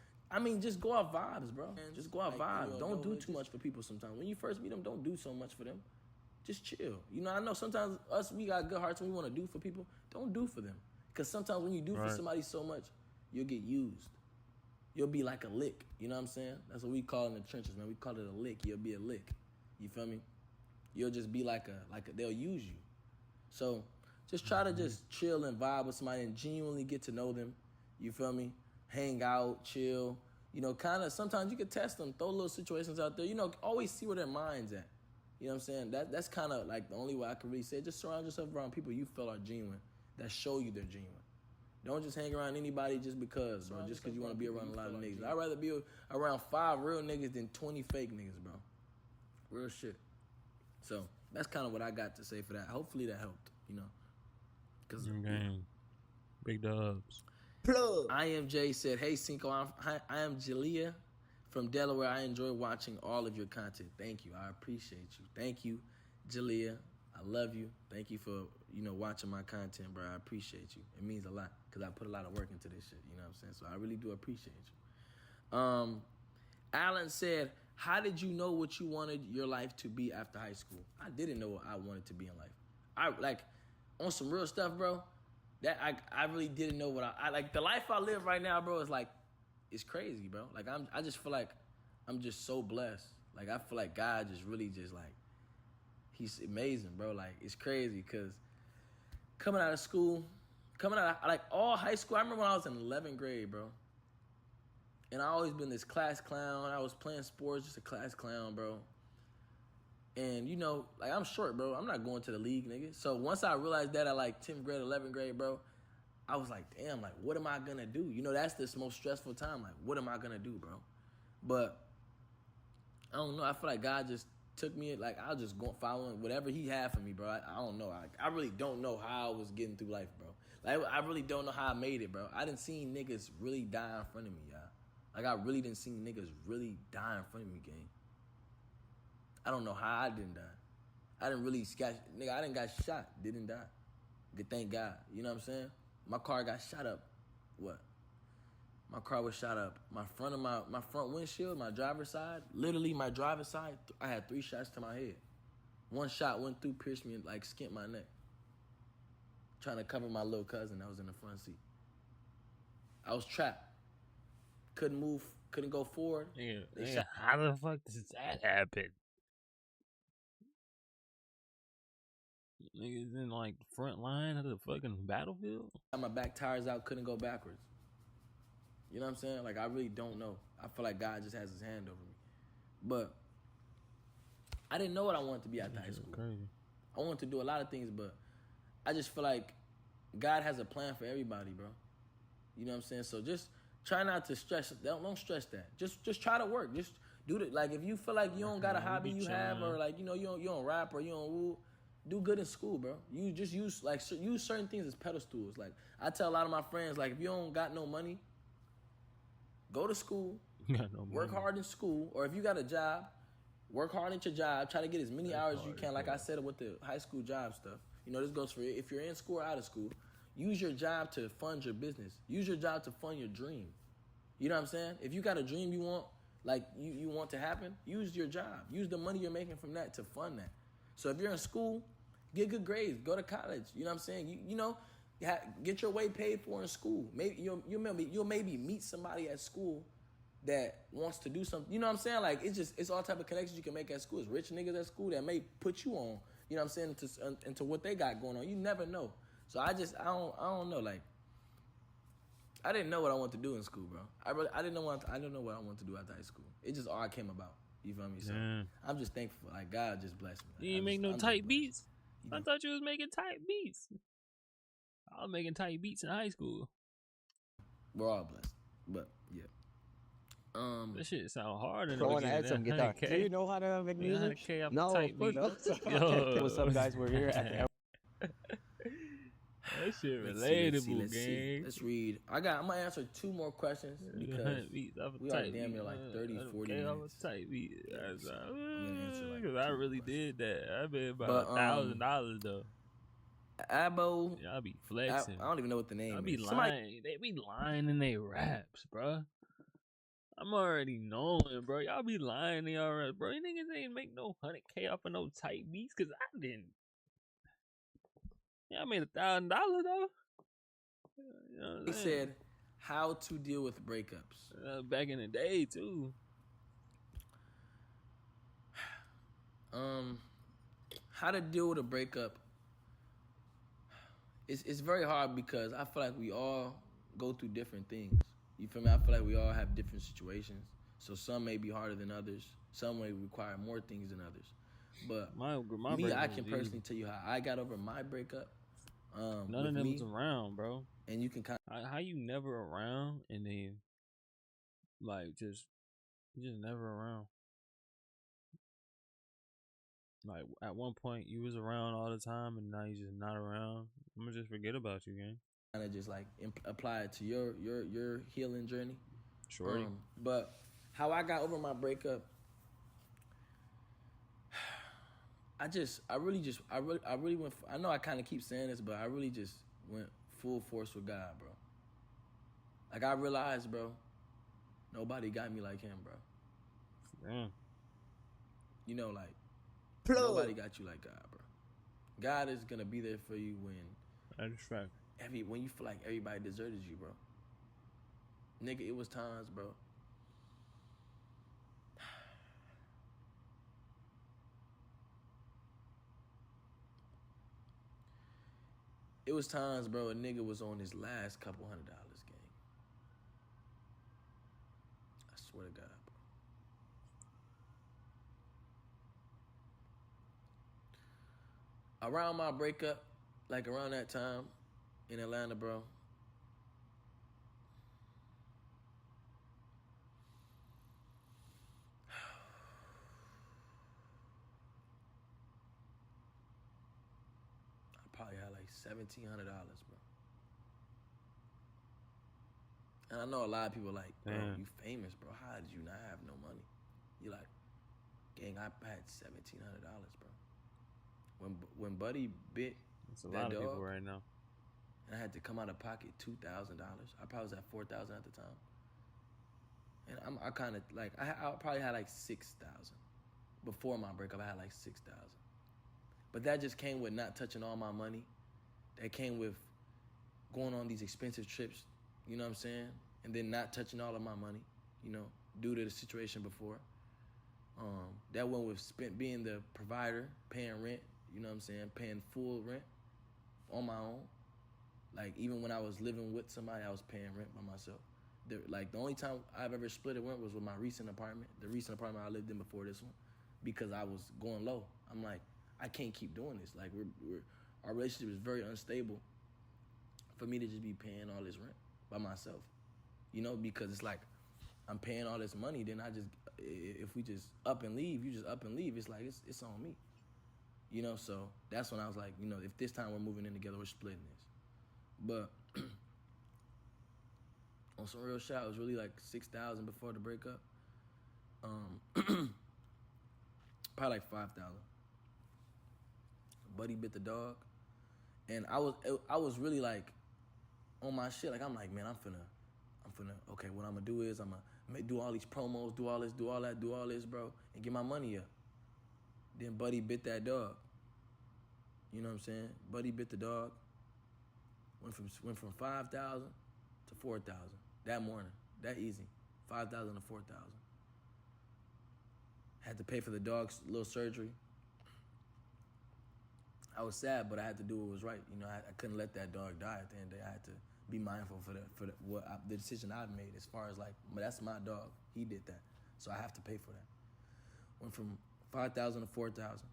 Speaker 3: go off vibes, bro. Just go off vibes. Don't do too much for people sometimes. When you first meet them, don't do so much for them. Just chill. You know, I know sometimes we got good hearts and we want to do for people. Don't do for them. Because sometimes when you do for somebody so much, you'll get used. You'll be like a lick. You know what I'm saying? That's what we call it in the trenches, man. We call it a lick. You'll be a lick. You feel me? You'll just be like a they'll use you. So just try to just chill and vibe with somebody and genuinely get to know them. You feel me? hang out, chill. You know, kind of sometimes you could test them, throw little situations out there. You know, always see where their mind's at. You know what I'm saying? That's kind of like the only way I can really say it. Just surround yourself around people you feel are genuine, that show you they're genuine. Don't just hang around anybody just because, bro. Just because you want to be around a lot of niggas. I'd rather be around 5 real niggas than 20 fake niggas, bro. Real shit. So that's kind of what I got to say for that. Hopefully that helped, you know. Cause
Speaker 2: game. Big dubs.
Speaker 3: Plug. IMJ said, hey, Cinco, I am Jalea from Delaware. I enjoy watching all of your content. Thank you. I appreciate you. Thank you, Jalea. I love you. Thank you for, you know, watching my content, bro. I appreciate you. It means a lot because I put a lot of work into this shit. You know what I'm saying? So I really do appreciate you. Alan said, how did you know what you wanted your life to be after high school? I didn't know what I wanted to be in life. I like on some real stuff, bro. That I really didn't know what I like. The life I live right now, bro, is like, it's crazy, bro. Like I just feel like I'm just so blessed. Like I feel like God just really just like, he's amazing, bro. Like it's crazy because coming out of school, like all high school. I remember when I was in 11th grade, bro. And I always been this class clown. I was playing sports, just a class clown, bro. And, you know, like, I'm short, bro. I'm not going to the league, nigga. So once I realized that at, like, 10th grade, 11th grade, bro, I was like, damn, like, what am I going to do? You know, that's the most stressful time. Like, what am I going to do, bro? But I don't know. I feel like God just took me, like, I was just going following whatever he had for me, bro. I don't know. I really don't know how I was getting through life, bro. Like, I really don't know how I made it, bro. I didn't see niggas really die in front of me, y'all. Like, I really didn't see niggas really die in front of me, gang. I don't know how I didn't die. I didn't really I didn't got shot, didn't die. Good, thank God. You know what I'm saying? My car got shot up. What? My car was shot up. My front windshield, my driver's side, literally my driver's side, I had 3 shots to my head. One shot went through, pierced me, and like skinned my neck. Trying to cover my little cousin that was in the front seat. I was trapped. Couldn't move, couldn't go forward.
Speaker 2: Yeah, how the fuck does that happen? Niggas in like front line of the fucking battlefield.
Speaker 3: Got my back tires out, couldn't go backwards. You know what I'm saying? Like I really don't know. I feel like God just has his hand over me. But I didn't know what I wanted to be after high school. Crazy. I wanted to do a lot of things, but I just feel like God has a plan for everybody, bro. You know what I'm saying? So just try not to stress. Don't stress that. Just try to work. Just do it. Like if you feel like you don't got a hobby you have, or like you know you don't rap or you don't woo, do good in school, bro. You just use certain things as pedestals. Like I tell a lot of my friends, like if you don't got no money, go to school, work hard in school, or if you got a job, work hard at your job. Try to get as many hours as you can. Like I said with the high school job stuff. You know, this goes for if you're in school or out of school. Use your job to fund your business. Use your job to fund your dream. You know what I'm saying? If you got a dream you want, like you want to happen, use your job. Use the money you're making from that to fund that. So if you're in school, get good grades. Go to college. You know what I'm saying? You know, get your way paid for in school. Maybe you'll maybe meet somebody at school that wants to do something. You know what I'm saying? Like it's all type of connections you can make at school. It's rich niggas at school that may put you on. You know what I'm saying? Into what they got going on. You never know. So I don't know. Like I didn't know what I wanted to do in school, bro. I don't know what I want to do after high school. It just all came about. You feel me? So I'm just thankful. Like God just blessed me.
Speaker 2: You ain't make no tight beats. I thought you was making tight beats. I was making tight beats in high school.
Speaker 3: We're all blessed, but yeah.
Speaker 2: That shit sound hard.
Speaker 13: I want to add some guitar. Do you know how to make music? No, of course not. What's up, guys? We're here at
Speaker 2: that shit relatable,
Speaker 3: let's see. Let's read. I'm gonna answer 2 more questions because we are damn near like 30, 40 minutes.
Speaker 2: Tight beat. Because I really did that. I bet about $1,000 though.
Speaker 3: Abo.
Speaker 2: Yeah, I be flexing.
Speaker 3: I don't even know what the name is.
Speaker 2: They be lying in their raps, bro. I'm already knowing, bro. Y'all be lying in y'all raps, bro. You niggas ain't make no 100K off of no tight beats, cause I didn't. Yeah, I made $1,000 though. You know
Speaker 3: he said, "How to deal with breakups."
Speaker 2: Back in the day too.
Speaker 3: How to deal with a breakup? It's very hard because I feel like we all go through different things. You feel me? I feel like we all have different situations. So some may be harder than others. Some may require more things than others. But
Speaker 2: my
Speaker 3: me, I can personally tell you how I got over my breakup.
Speaker 2: None of them was around, bro.
Speaker 3: And you can
Speaker 2: how you never around and then like just never around. Like at one point you was around all the time and now you just not around. I'm gonna just forget about you, gang.
Speaker 3: Kind of just like apply it to your healing journey.
Speaker 2: Sure.
Speaker 3: But how I got over my breakup, I really went. I know I kind of keep saying this, but I really just went full force with God, bro. Like I realized, bro, nobody got me like him, bro.
Speaker 2: Damn.
Speaker 3: You know, like nobody got you like God, bro. God is gonna be there for you when
Speaker 2: that's right.
Speaker 3: When you feel like everybody deserted you, bro. Nigga, it was times, bro. It was times, bro, a nigga was on his last couple $100, gang. I swear to God, bro. Around my breakup, like around that time in Atlanta, bro, I probably had like $1,700, bro. And I know a lot of people like, bro, you famous, bro. How did you not have no money? You like, gang, I had $1,700, bro. When Buddy bit
Speaker 2: that's a lot of people right now.
Speaker 3: And I had to come out of pocket $2,000. I probably was at $4,000 at the time. And I kind of like I probably had like 6,000 before my breakup. I had like 6,000, but that just came with not touching all my money. That came with going on these expensive trips. You know what I'm saying? And then not touching all of my money. You know, due to the situation before. That went with being the provider, paying rent. You know what I'm saying? Paying full rent on my own. Like even when I was living with somebody, I was paying rent by myself. The only time I've ever split a rent was with my recent apartment, the recent apartment I lived in before this one, because I was going low. I'm like, I can't keep doing this. Like our relationship is very unstable for me to just be paying all this rent by myself. You know, because it's like I'm paying all this money, then if we just up and leave, you just up and leave. It's like it's on me. You know, so that's when I was like, you know, if this time we're moving in together, we're splitting this. But on some real shit, it was really like 6,000 before the breakup. Probably like 5,000. Buddy bit the dog, and I was really like on my shit. Like I'm like, man, I'm finna. Okay, what I'm gonna do is I'm gonna do all these promos, do all this, do all that, do all this, bro, and get my money up. Then Buddy bit that dog. You know what I'm saying? Buddy bit the dog. Went from 5,000 to 4,000 that morning. That easy. 5,000 to 4,000. Had to pay for the dog's little surgery. I was sad, but I had to do what was right. You know, I couldn't let that dog die at the end of the day. I had to be mindful for the decision I've made as far as like, that's my dog. He did that. So I have to pay for that. Went from 5,000 to 4,000.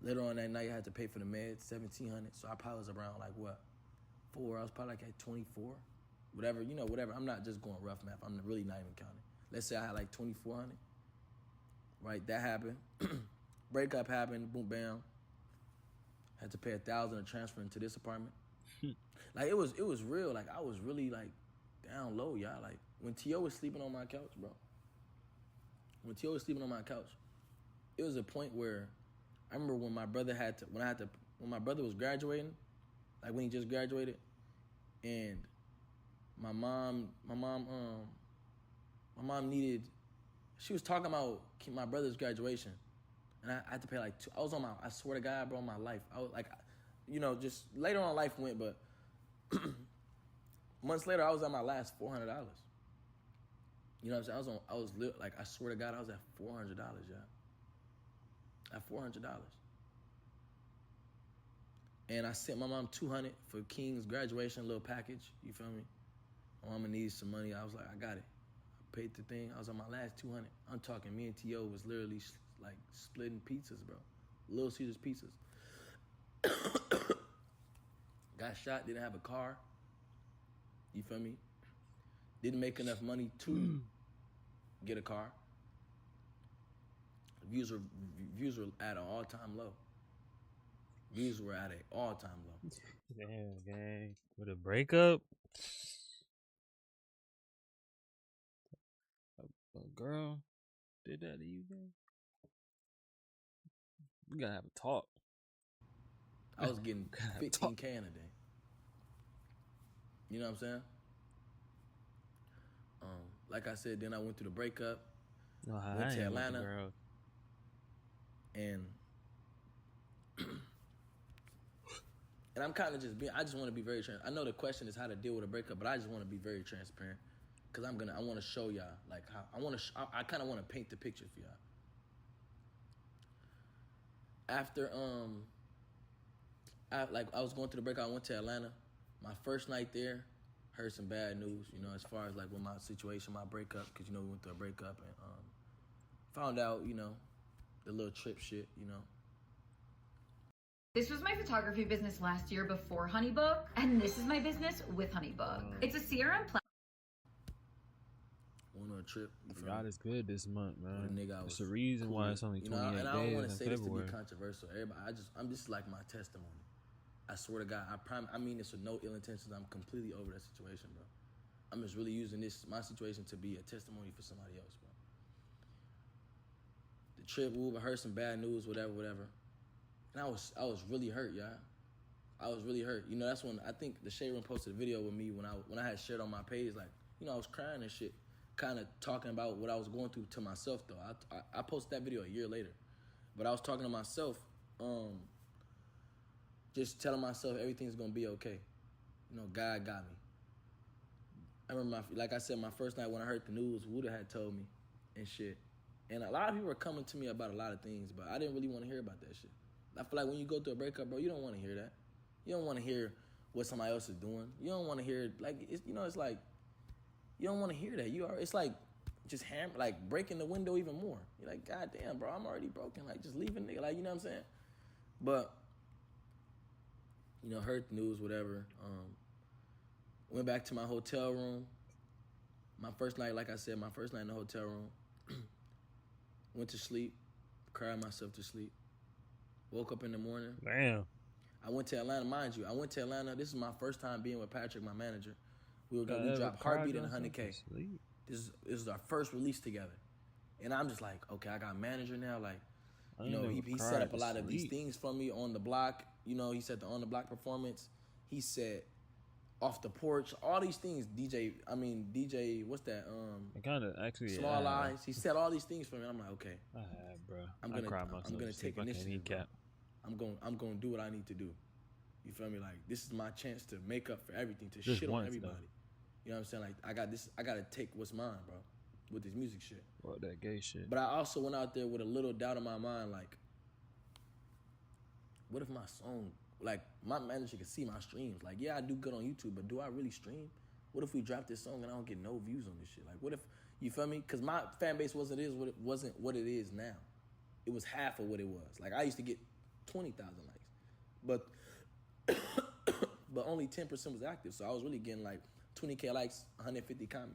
Speaker 3: Later on that night, I had to pay for the meds, 1,700. So I probably was around like what? 4. I was probably like at 24. Whatever, you know, whatever. I'm not just going rough math. I'm really not even counting. Let's say I had like 2,400. Right, that happened. Breakup happened, boom, bam. Had to pay 1,000 to transfer into this apartment. Like it was real. Like I was really like down low, y'all. Like when T.O. was sleeping on my couch, bro. When T.O. was sleeping on my couch, it was a point where I remember when my brother when my brother was graduating, like when he just graduated, and my mom needed. She was talking about my brother's graduation, and I had to pay like I swear to God, bro, on my life. I was like, you know, just later on life went, but months later I was at my last $400. You know what I'm saying? I swear to God, I was at $400, yeah. At $400. And I sent my mom $200 for King's graduation little package. You feel me? Oh, I'm gonna need some money. I was like, I got it. I paid the thing. I was on my last 200. I'm talking, me and T.O. was literally like splitting pizzas, bro. Little Caesars pizzas. Got shot, didn't have a car. You feel me? Didn't make enough money to get a car. Views were at an all-time low. Views were at an all-time low.
Speaker 2: Damn, gang. With a breakup? A girl did that to you, gang? We gotta have a talk.
Speaker 3: I was getting 15K in a day. You know what I'm saying? Like I said, then I went through the breakup.
Speaker 2: No,
Speaker 3: went to Atlanta. And I'm kind of just I just want to be very transparent. I know the question is how to deal with a breakup, but I just want to be very transparent because I want to show y'all like how I kind of want to paint the picture for y'all. After I was going through the breakup, I went to Atlanta. My first night there, heard some bad news, you know, as far as like with my situation, my breakup, because, you know, we went through a breakup and found out, you know, the little trip shit, you know.
Speaker 12: This was my photography business last year before HoneyBook, and this is my business with HoneyBook. It's a CRM platform.
Speaker 3: Went on a trip.
Speaker 2: God is good this month, man. It's the
Speaker 3: cool
Speaker 2: reason why it's only 28 days.
Speaker 3: And I don't want to say this to be
Speaker 2: February.
Speaker 3: controversial. I'm just like my testimony. I swear to God, I mean this with no ill intentions. I'm completely over that situation, bro. I'm just really using my situation to be a testimony for somebody else, bro. The trip, I heard some bad news, whatever. And I was really hurt, y'all. I was really hurt. You know, that's when I think the Shade Room posted a video with me when I had shared on my page, like, you know, I was crying and shit, kind of talking about what I was going through to myself, though. I posted that video a year later. But I was talking to myself, just telling myself everything's going to be okay. You know, God got me. I remember, like I said, my first night when I heard the news, Wuda had told me and shit. And a lot of people were coming to me about a lot of things, but I didn't really want to hear about that shit. I feel like when you go through a breakup, bro, you don't want to hear that. You don't want to hear what somebody else is doing. You don't want to hear, like, it's like, you don't want to hear that. It's like just breaking the window even more. You're like, God damn, bro, I'm already broken. Like, just leave a nigga. Like, you know what I'm saying? But, you know, heard the news, whatever. Went back to my hotel room. My first night, like I said, my first night in the hotel room. Went to sleep. Cried myself to sleep. Woke up in the morning.
Speaker 2: Damn.
Speaker 3: I went to Atlanta, mind you. I went to Atlanta. This is my first time being with Patrick, my manager. We dropped Heartbeat and 100K. This is our first release together. And I'm just like, okay, I got a manager now. Like, you know, he set up a lot of these things for me on the block. You know, he set the on the block performance. He set off the porch, all these things. DJ, what's that?
Speaker 2: I kind of actually
Speaker 3: Small Eyes. He said all these things for me. I'm like, okay.
Speaker 2: Bro.
Speaker 3: I'm gonna take initiative. Bro. I'm gonna do what I need to do. You feel me? Like, this is my chance to make up for everything, to
Speaker 2: Just
Speaker 3: shit on
Speaker 2: once,
Speaker 3: everybody.
Speaker 2: though.
Speaker 3: You know what I'm saying? Like, I gotta take what's mine, bro, with this music shit.
Speaker 2: Well, that gay shit.
Speaker 3: But I also went out there with a little doubt in my mind, like, what if my song, like, my manager can see my streams. Like, yeah, I do good on YouTube, but do I really stream? What if we drop this song and I don't get no views on this shit? Like, what if, you feel me? Because my fan base wasn't what it is now. It was half of what it was. Like, I used to get 20,000 likes, but only 10% was active. So I was really getting like 20K likes, 150 comments.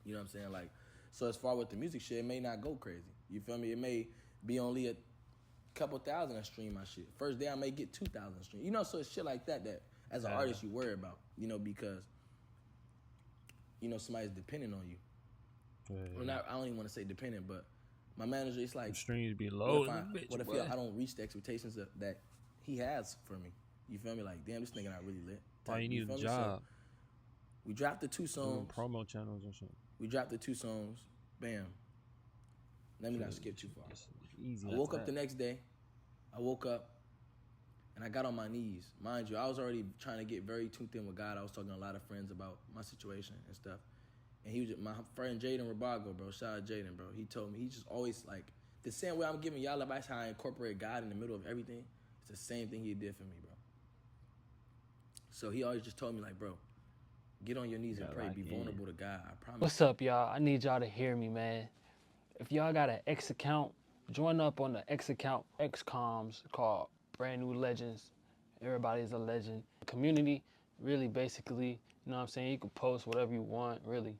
Speaker 3: You know what I'm saying? Like, so as far with the music shit, it may not go crazy. You feel me? It may be only a couple thousand that stream my shit. First day I may get 2,000 streams. You know, so it's shit like that as an artist you worry about, you know, because, you know, somebody's depending on you. Well, not, I don't even want to say dependent, but my manager, it's like,
Speaker 2: streams be low.
Speaker 3: What if I don't reach the expectations that he has for me? You feel me? Like, damn, this nigga not really lit.
Speaker 2: Why you need a job?
Speaker 3: So we dropped the 2 songs.
Speaker 2: Doing promo channels or something.
Speaker 3: We dropped the 2 songs. Bam. Let me not skip too far.
Speaker 2: Easy.
Speaker 3: I woke up the next day. I woke up and I got on my knees. Mind you, I was already trying to get very tuned in with God. I was talking to a lot of friends about my situation and stuff. And he was my friend Jaden Rabago, bro. Shout out Jaden, bro. He told me, he just always like, the same way I'm giving y'all advice how I incorporate God in the middle of everything, it's the same thing he did for me, bro. So he always just told me, like, bro, Get on your knees and pray. Be vulnerable to God. I promise.
Speaker 4: What's up, y'all? I need y'all to hear me, man. If y'all got an X account, join up on the X account, XComs, called Brand New Legends. Everybody's a legend. Community, really, basically, you know what I'm saying? You can post whatever you want, really.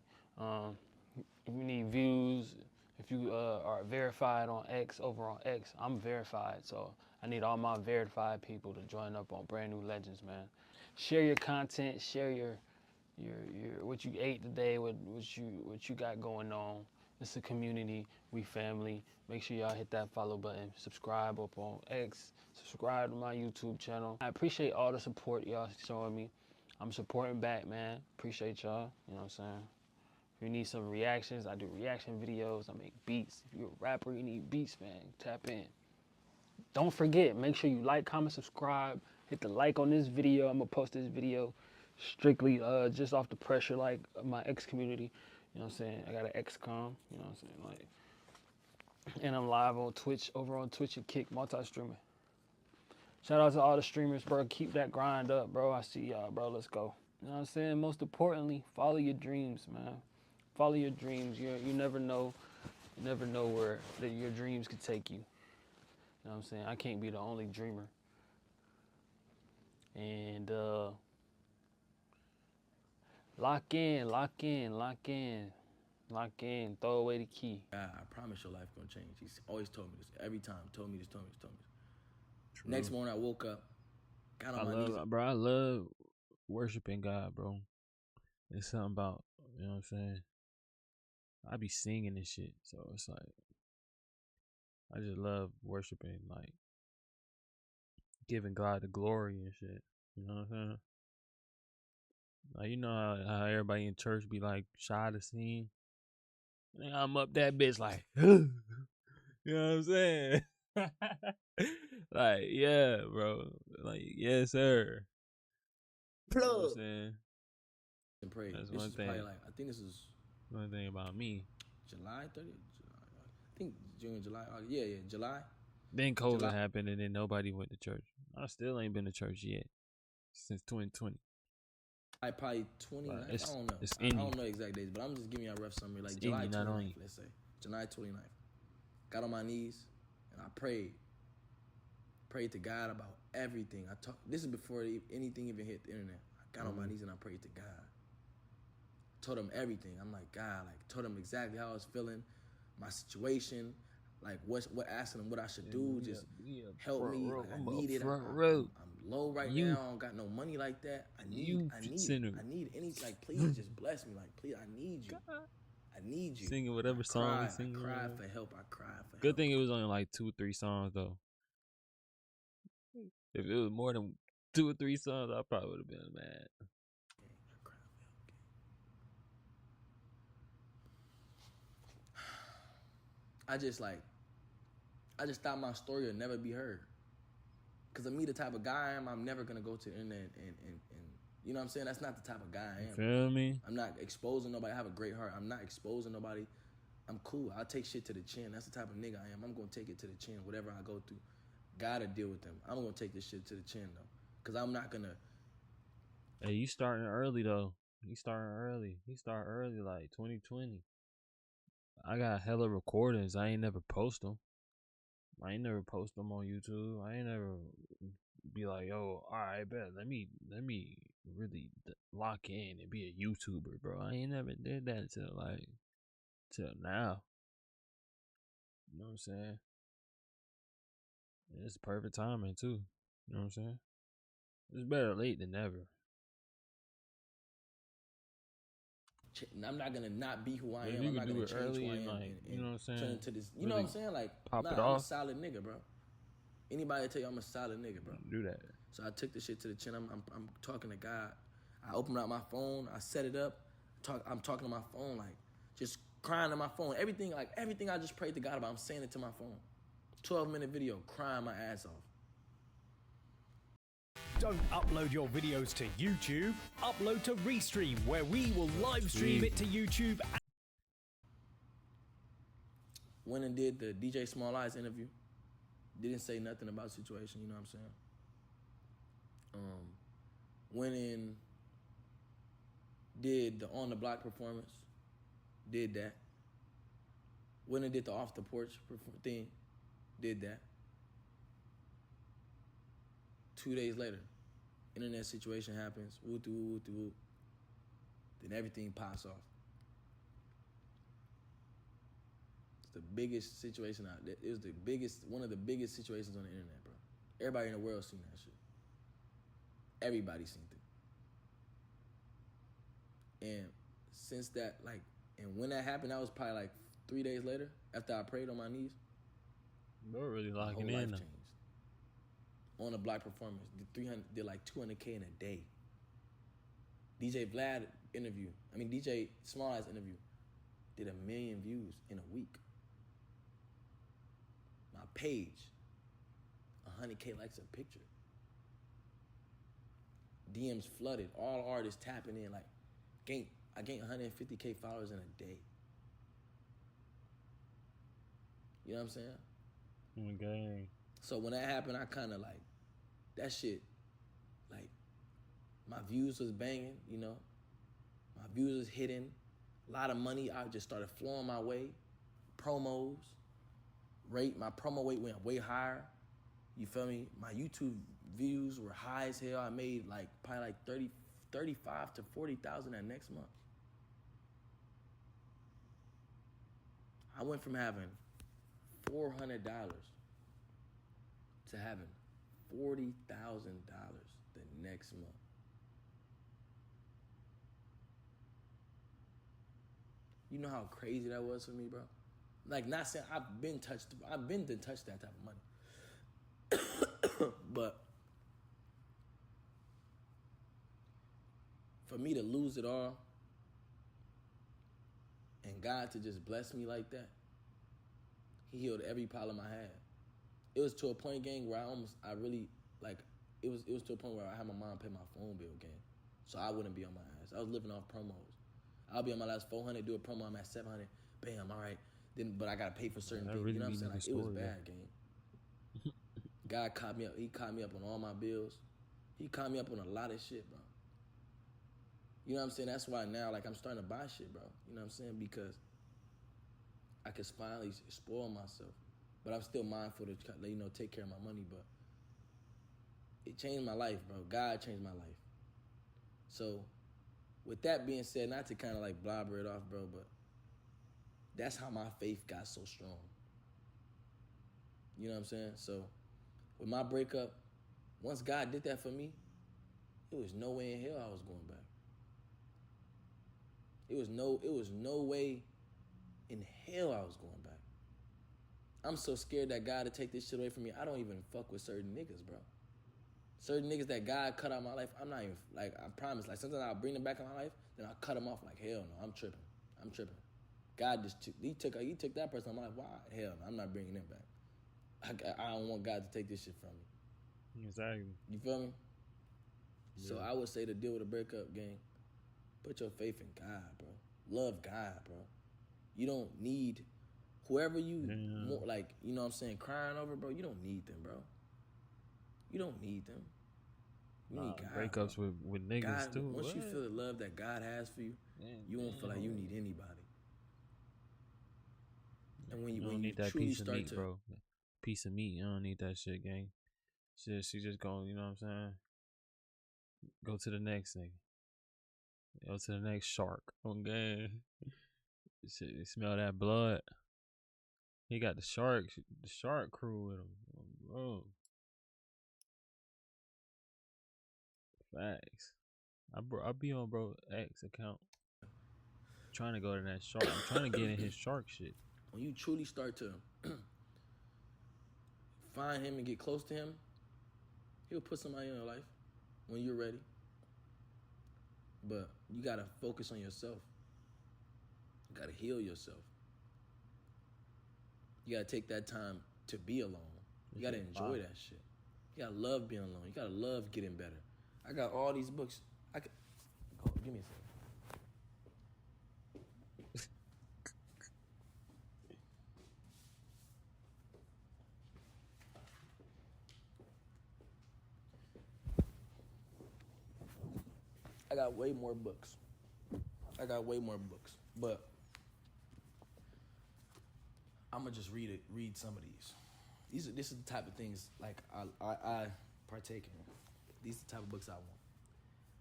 Speaker 4: If you need views, if you are verified on X, over on X, I'm verified, so I need all my verified people to join up on Brand New Legends, man. Share your content, share your what you ate today, what you got going on. It's a community, we family. Make sure y'all hit that follow button, subscribe up on X, subscribe to my YouTube channel. I appreciate all the support y'all showing me. I'm supporting back, man. Appreciate y'all, you know what I'm saying? If you need some reactions, I do reaction videos, I make beats. If you're a rapper, you need beats, man, tap in. Don't forget, make sure you like, comment, subscribe, hit the like on this video. I'm gonna post this video strictly just off the pressure, like my X community. You know what I'm saying? I got an XCOM, you know what I'm saying? Like, and I'm live on Twitch, over on Twitch and Kick, multi-streaming. Shout out to all the streamers, bro. Keep that grind up, bro. I see y'all, bro. Let's go. You know what I'm saying? Most importantly, follow your dreams, man. Follow your dreams. You never know. You never know where your dreams could take you. You know what I'm saying? I can't be the only dreamer. And lock in, lock in, lock in. Lock in, throw away the key.
Speaker 3: I promise your life gonna change. He's always told me this. Every time, told me this. True. Next morning I woke up, got on my knees.
Speaker 2: Bro, I love worshiping God, bro. It's something about, you know what I'm saying? I be singing and shit, so it's like, I just love worshiping, like, giving God the glory and shit. You know what I'm saying? Like, you know how everybody in church be like shy to sing? I'm up that bitch like, you know what I'm saying? Like, yeah, bro. Like, yes, sir. You know what I'm saying?
Speaker 3: And pray.
Speaker 2: That's
Speaker 3: this
Speaker 2: one
Speaker 3: is
Speaker 2: thing.
Speaker 3: Probably like, I think this is
Speaker 2: one thing about me.
Speaker 3: July 30th? I think June, July. Yeah, July.
Speaker 2: Then COVID happened and then nobody went to church. I still ain't been to church yet since 2020.
Speaker 3: I probably 29th. I don't know. I don't know exact days, but I'm just giving you a rough summary. Like July 29th, let's say. July 29th. Got on my knees and I prayed. Prayed to God about everything. This is before anything even hit the internet. I got on my knees and I prayed to God. Told him everything. I'm like, God, like told him exactly how I was feeling, my situation, like asking him what I should do, just help me. Like, I need it. I'm low right now. I don't got no money like that. I need any, like, please just bless me. Like, please, I need you. I need you.
Speaker 2: Singing whatever song.
Speaker 3: I cried for help.
Speaker 2: Good thing it was only like 2-3 songs though. If it was more than 2 or 3 songs, I probably would have been mad.
Speaker 3: I just thought my story would never be heard. Cause of me, the type of guy I am, I'm never gonna go to the internet and you know what I'm saying? That's not the type of guy I am.
Speaker 2: Feel me?
Speaker 3: I'm not exposing nobody. I have a great heart. I'm not exposing nobody. I'm cool. I'll take shit to the chin. That's the type of nigga I am. I'm gonna take it to the chin, whatever I go through. Gotta deal with them. I'm gonna take this shit to the chin though. Cause I'm not gonna.
Speaker 2: Hey, you starting early though. You starting early. He start early like 2020. I got hella recordings. I ain't never post them. I ain't never post them on YouTube. I ain't never be like, yo, all right, bet. Let me really lock in and be a YouTuber, bro. I ain't never did that till now. You know what I'm saying? It's perfect timing too. You know what I'm saying? It's better late than never.
Speaker 3: I'm not gonna not be who I am.
Speaker 2: You
Speaker 3: I'm not
Speaker 2: do
Speaker 3: gonna
Speaker 2: it
Speaker 3: change
Speaker 2: early
Speaker 3: who I am
Speaker 2: and you know what I'm saying?
Speaker 3: Turn into this. You
Speaker 2: really
Speaker 3: know what I'm saying? Like,
Speaker 2: pop it
Speaker 3: I'm
Speaker 2: off.
Speaker 3: a solid nigga, bro. Anybody tell you I'm a solid nigga, bro?
Speaker 2: Do that.
Speaker 3: So I took this shit to the chin. I'm talking to God. I opened up my phone. I set it up. I'm talking to my phone, like just crying to my phone. Everything I just prayed to God about, I'm saying it to my phone. 12-minute video, crying my ass off.
Speaker 14: Don't upload your videos to YouTube. Upload to Restream, where we will live stream it to YouTube.
Speaker 3: Went and did the DJ Small Eyes interview. Didn't say nothing about the situation, you know what I'm saying? Went in, did the on the block performance. Did that. Went and did the off the porch thing. Did that. 2 days later, internet situation happens. Woo. Then everything pops off. It's the biggest situation out there. It was one of the biggest situations on the internet, bro. Everybody in the world seen that shit. Everybody seen it. And since that, like, and when that happened, that was probably like 3 days later after I prayed on my knees.
Speaker 2: Bro, really
Speaker 3: My
Speaker 2: locking
Speaker 3: whole life
Speaker 2: in.
Speaker 3: changed. On the block performance, did like 200K in a day. DJ Small Ass interview, did 1 million views in a week. My page, 100K likes a picture. DMs flooded, all artists tapping in, like, I gained 150K followers in a day. You know what I'm saying?
Speaker 2: Okay.
Speaker 3: So when that happened, I kind of like, that shit, like, my views was banging, you know? My views was hitting. A lot of money, I just started flowing my way. Promos, my promo rate went way higher. You feel me? My YouTube views were high as hell. I made like probably like 35 to 40,000 that next month. I went from having $400 to having $40,000 the next month. You know how crazy that was for me, bro? Like, not saying I've been to touch that type of money. But for me to lose it all and God to just bless me like that, he healed every problem I had. It was to a point, gang, where it was to a point where I had my mom pay my phone bill, gang. So I wouldn't be on my ass. I was living off promos. I'll be on my last 400, do a promo, I'm at 700. Bam, all right. But I gotta pay for certain things. You know what I'm saying? Like, it was bad, gang. God caught me up. He caught me up on all my bills. He caught me up on a lot of shit, bro. You know what I'm saying? That's why now, like, I'm starting to buy shit, bro. You know what I'm saying? Because I can finally spoil myself. But I'm still mindful to, take care of my money. But it changed my life, bro. God changed my life. So with that being said, not to kind of like blabber it off, bro, but that's how my faith got so strong. You know what I'm saying? So with my breakup, once God did that for me, it was no way in hell I was going back. It was no way in hell I was going back. I'm so scared that God to take this shit away from me. I don't even fuck with certain niggas, bro. Certain niggas that God cut out my life, I'm not even, like, I promise, like, sometimes I'll bring them back in my life, then I'll cut them off, like, hell no, I'm tripping. God just he took that person. I'm like, why? Hell no, I'm not bringing them back. I don't want God to take this shit from me.
Speaker 2: Exactly.
Speaker 3: You feel me?
Speaker 2: Yeah.
Speaker 3: So I would say to deal with a breakup, gang, put your faith in God, bro. Love God, bro. You don't need whoever you more, like, you know what I'm saying, crying over, bro. You don't need them, bro. You don't need them. You need God.
Speaker 2: Breakups with niggas
Speaker 3: God,
Speaker 2: too.
Speaker 3: Once you feel the love that God has for you, you won't feel like you need anybody. And when you
Speaker 2: need that
Speaker 3: truly
Speaker 2: piece of
Speaker 3: start
Speaker 2: meat, bro. Piece of meat. You don't need that shit, gang. She just going, you know what I'm saying? Go to the next thing. Go to the next shark. Okay. Shit, smell that blood. He got the shark crew with him, bro. Facts. I be on bro X account. Trying to go to that shark. I'm trying to get in his shark shit.
Speaker 3: When you truly start to find him and get close to him, he'll put somebody in your life when you're ready. But you gotta focus on yourself. You gotta heal yourself. You gotta take that time to be alone. You gotta enjoy that shit. You gotta love being alone. You gotta love getting better. I got all these books. Give me a second. I got way more books. I got way more books, but I'm gonna just read some of these. This is the type of things like I partake in. These are the type of books I want.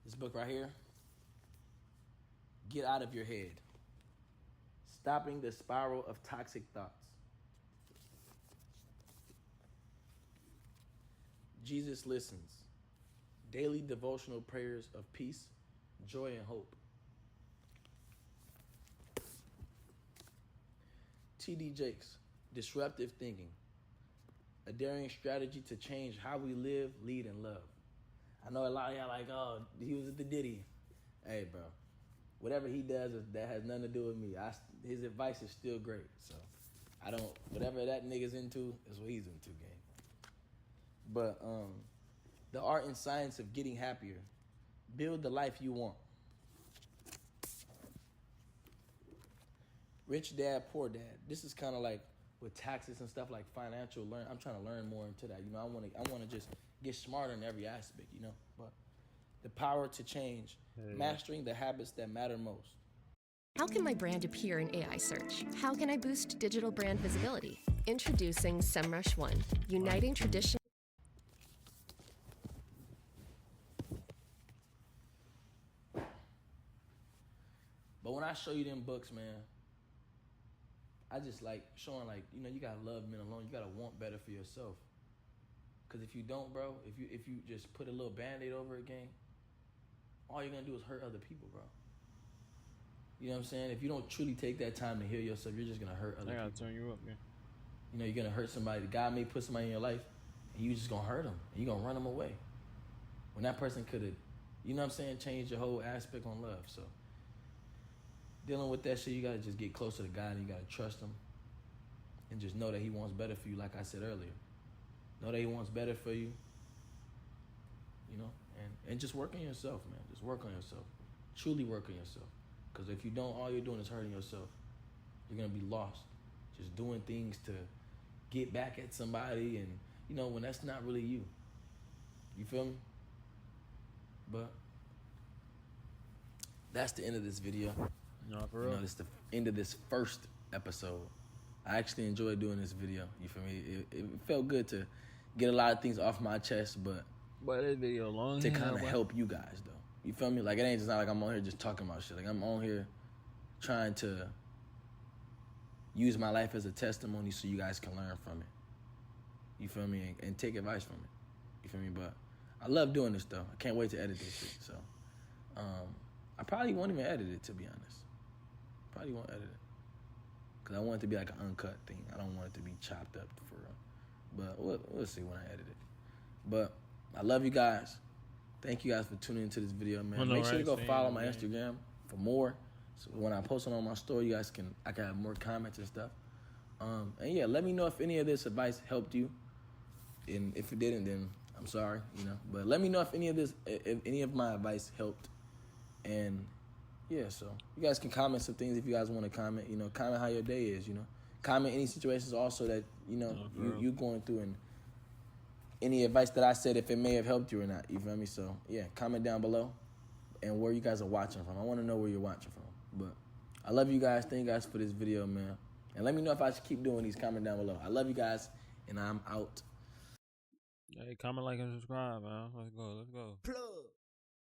Speaker 3: This book right here, Get Out of Your Head. Stopping the Spiral of Toxic Thoughts. Jesus Listens. Daily devotional prayers of peace, joy, and hope. T.D. Jakes, Disruptive Thinking. A daring strategy to change how we live, lead, and love. I know a lot of y'all like, oh, he was at the Diddy. Hey, bro. Whatever he does, that has nothing to do with me. His advice is still great. So, whatever that nigga's into is what he's into, gang. But, The Art and Science of Getting Happier. Build the life you want. Rich Dad, Poor Dad. This is kind of like with taxes and stuff, like financial learn. I'm trying to learn more into that. I want to just get smarter in every aspect, But The Power to Change. Mastering the habits that matter most.
Speaker 15: How can my brand appear in AI search? How can I boost digital brand visibility? Introducing SEMrush One, uniting tradition.
Speaker 3: But when I show you them books, man, I just like showing you gotta love men alone. You gotta want better for yourself. Cause if you don't, bro, if you just put a little Band-Aid over it, gang, all you're gonna do is hurt other people, bro. You know what I'm saying? If you don't truly take that time to heal yourself, you're just gonna hurt other people.
Speaker 2: I gotta turn you up, man.
Speaker 3: You're gonna hurt somebody. God may put somebody in your life, and you just gonna hurt them, and you gonna run them away. When that person could have, changed your whole aspect on love. So dealing with that shit, you gotta just get closer to God, and you gotta trust him, and just know that he wants better for you, like I said earlier. Know that he wants better for you, and just work on yourself, man. Just work on yourself. Truly work on yourself. Because if you don't, all you're doing is hurting yourself. You're going to be lost. Just doing things to get back at somebody and, when that's not really you. You feel me? But that's the end of this video.
Speaker 2: No, for real.
Speaker 3: It's the end of this first episode. I actually enjoyed doing this video. You feel me? It felt good to get a lot of things off my chest, but
Speaker 2: this video long
Speaker 3: to kind of help you guys, though. You feel me? Like, it ain't just not like I'm on here just talking about shit. Like, I'm on here trying to use my life as a testimony so you guys can learn from it. You feel me? And take advice from it. You feel me? But I love doing this, though. I can't wait to edit this shit. So, I probably won't even edit it, to be honest. Probably won't edit it. Because I want it to be like an uncut thing. I don't want it to be chopped up for real. But we'll see when I edit it. But I love you guys. Thank you guys for tuning into this video, man. Make sure to go follow my Instagram for more. So when I post it on my story, you guys I can have more comments and stuff. And yeah, let me know if any of this advice helped you. And if it didn't, then I'm sorry, But let me know if any of my advice helped. And yeah, so you guys can comment some things if you guys want to comment. Comment how your day is. Comment any situations also that you going through, and any advice that I said, if it may have helped you or not. You feel me? So yeah, comment down below and where you guys are watching from. I want to know where you're watching from. But I love you guys. Thank you guys for this video, man. And let me know if I should keep doing these. Comment down below. I love you guys, and I'm out.
Speaker 2: Hey, comment, like, and subscribe, man. Let's go.
Speaker 3: Plug.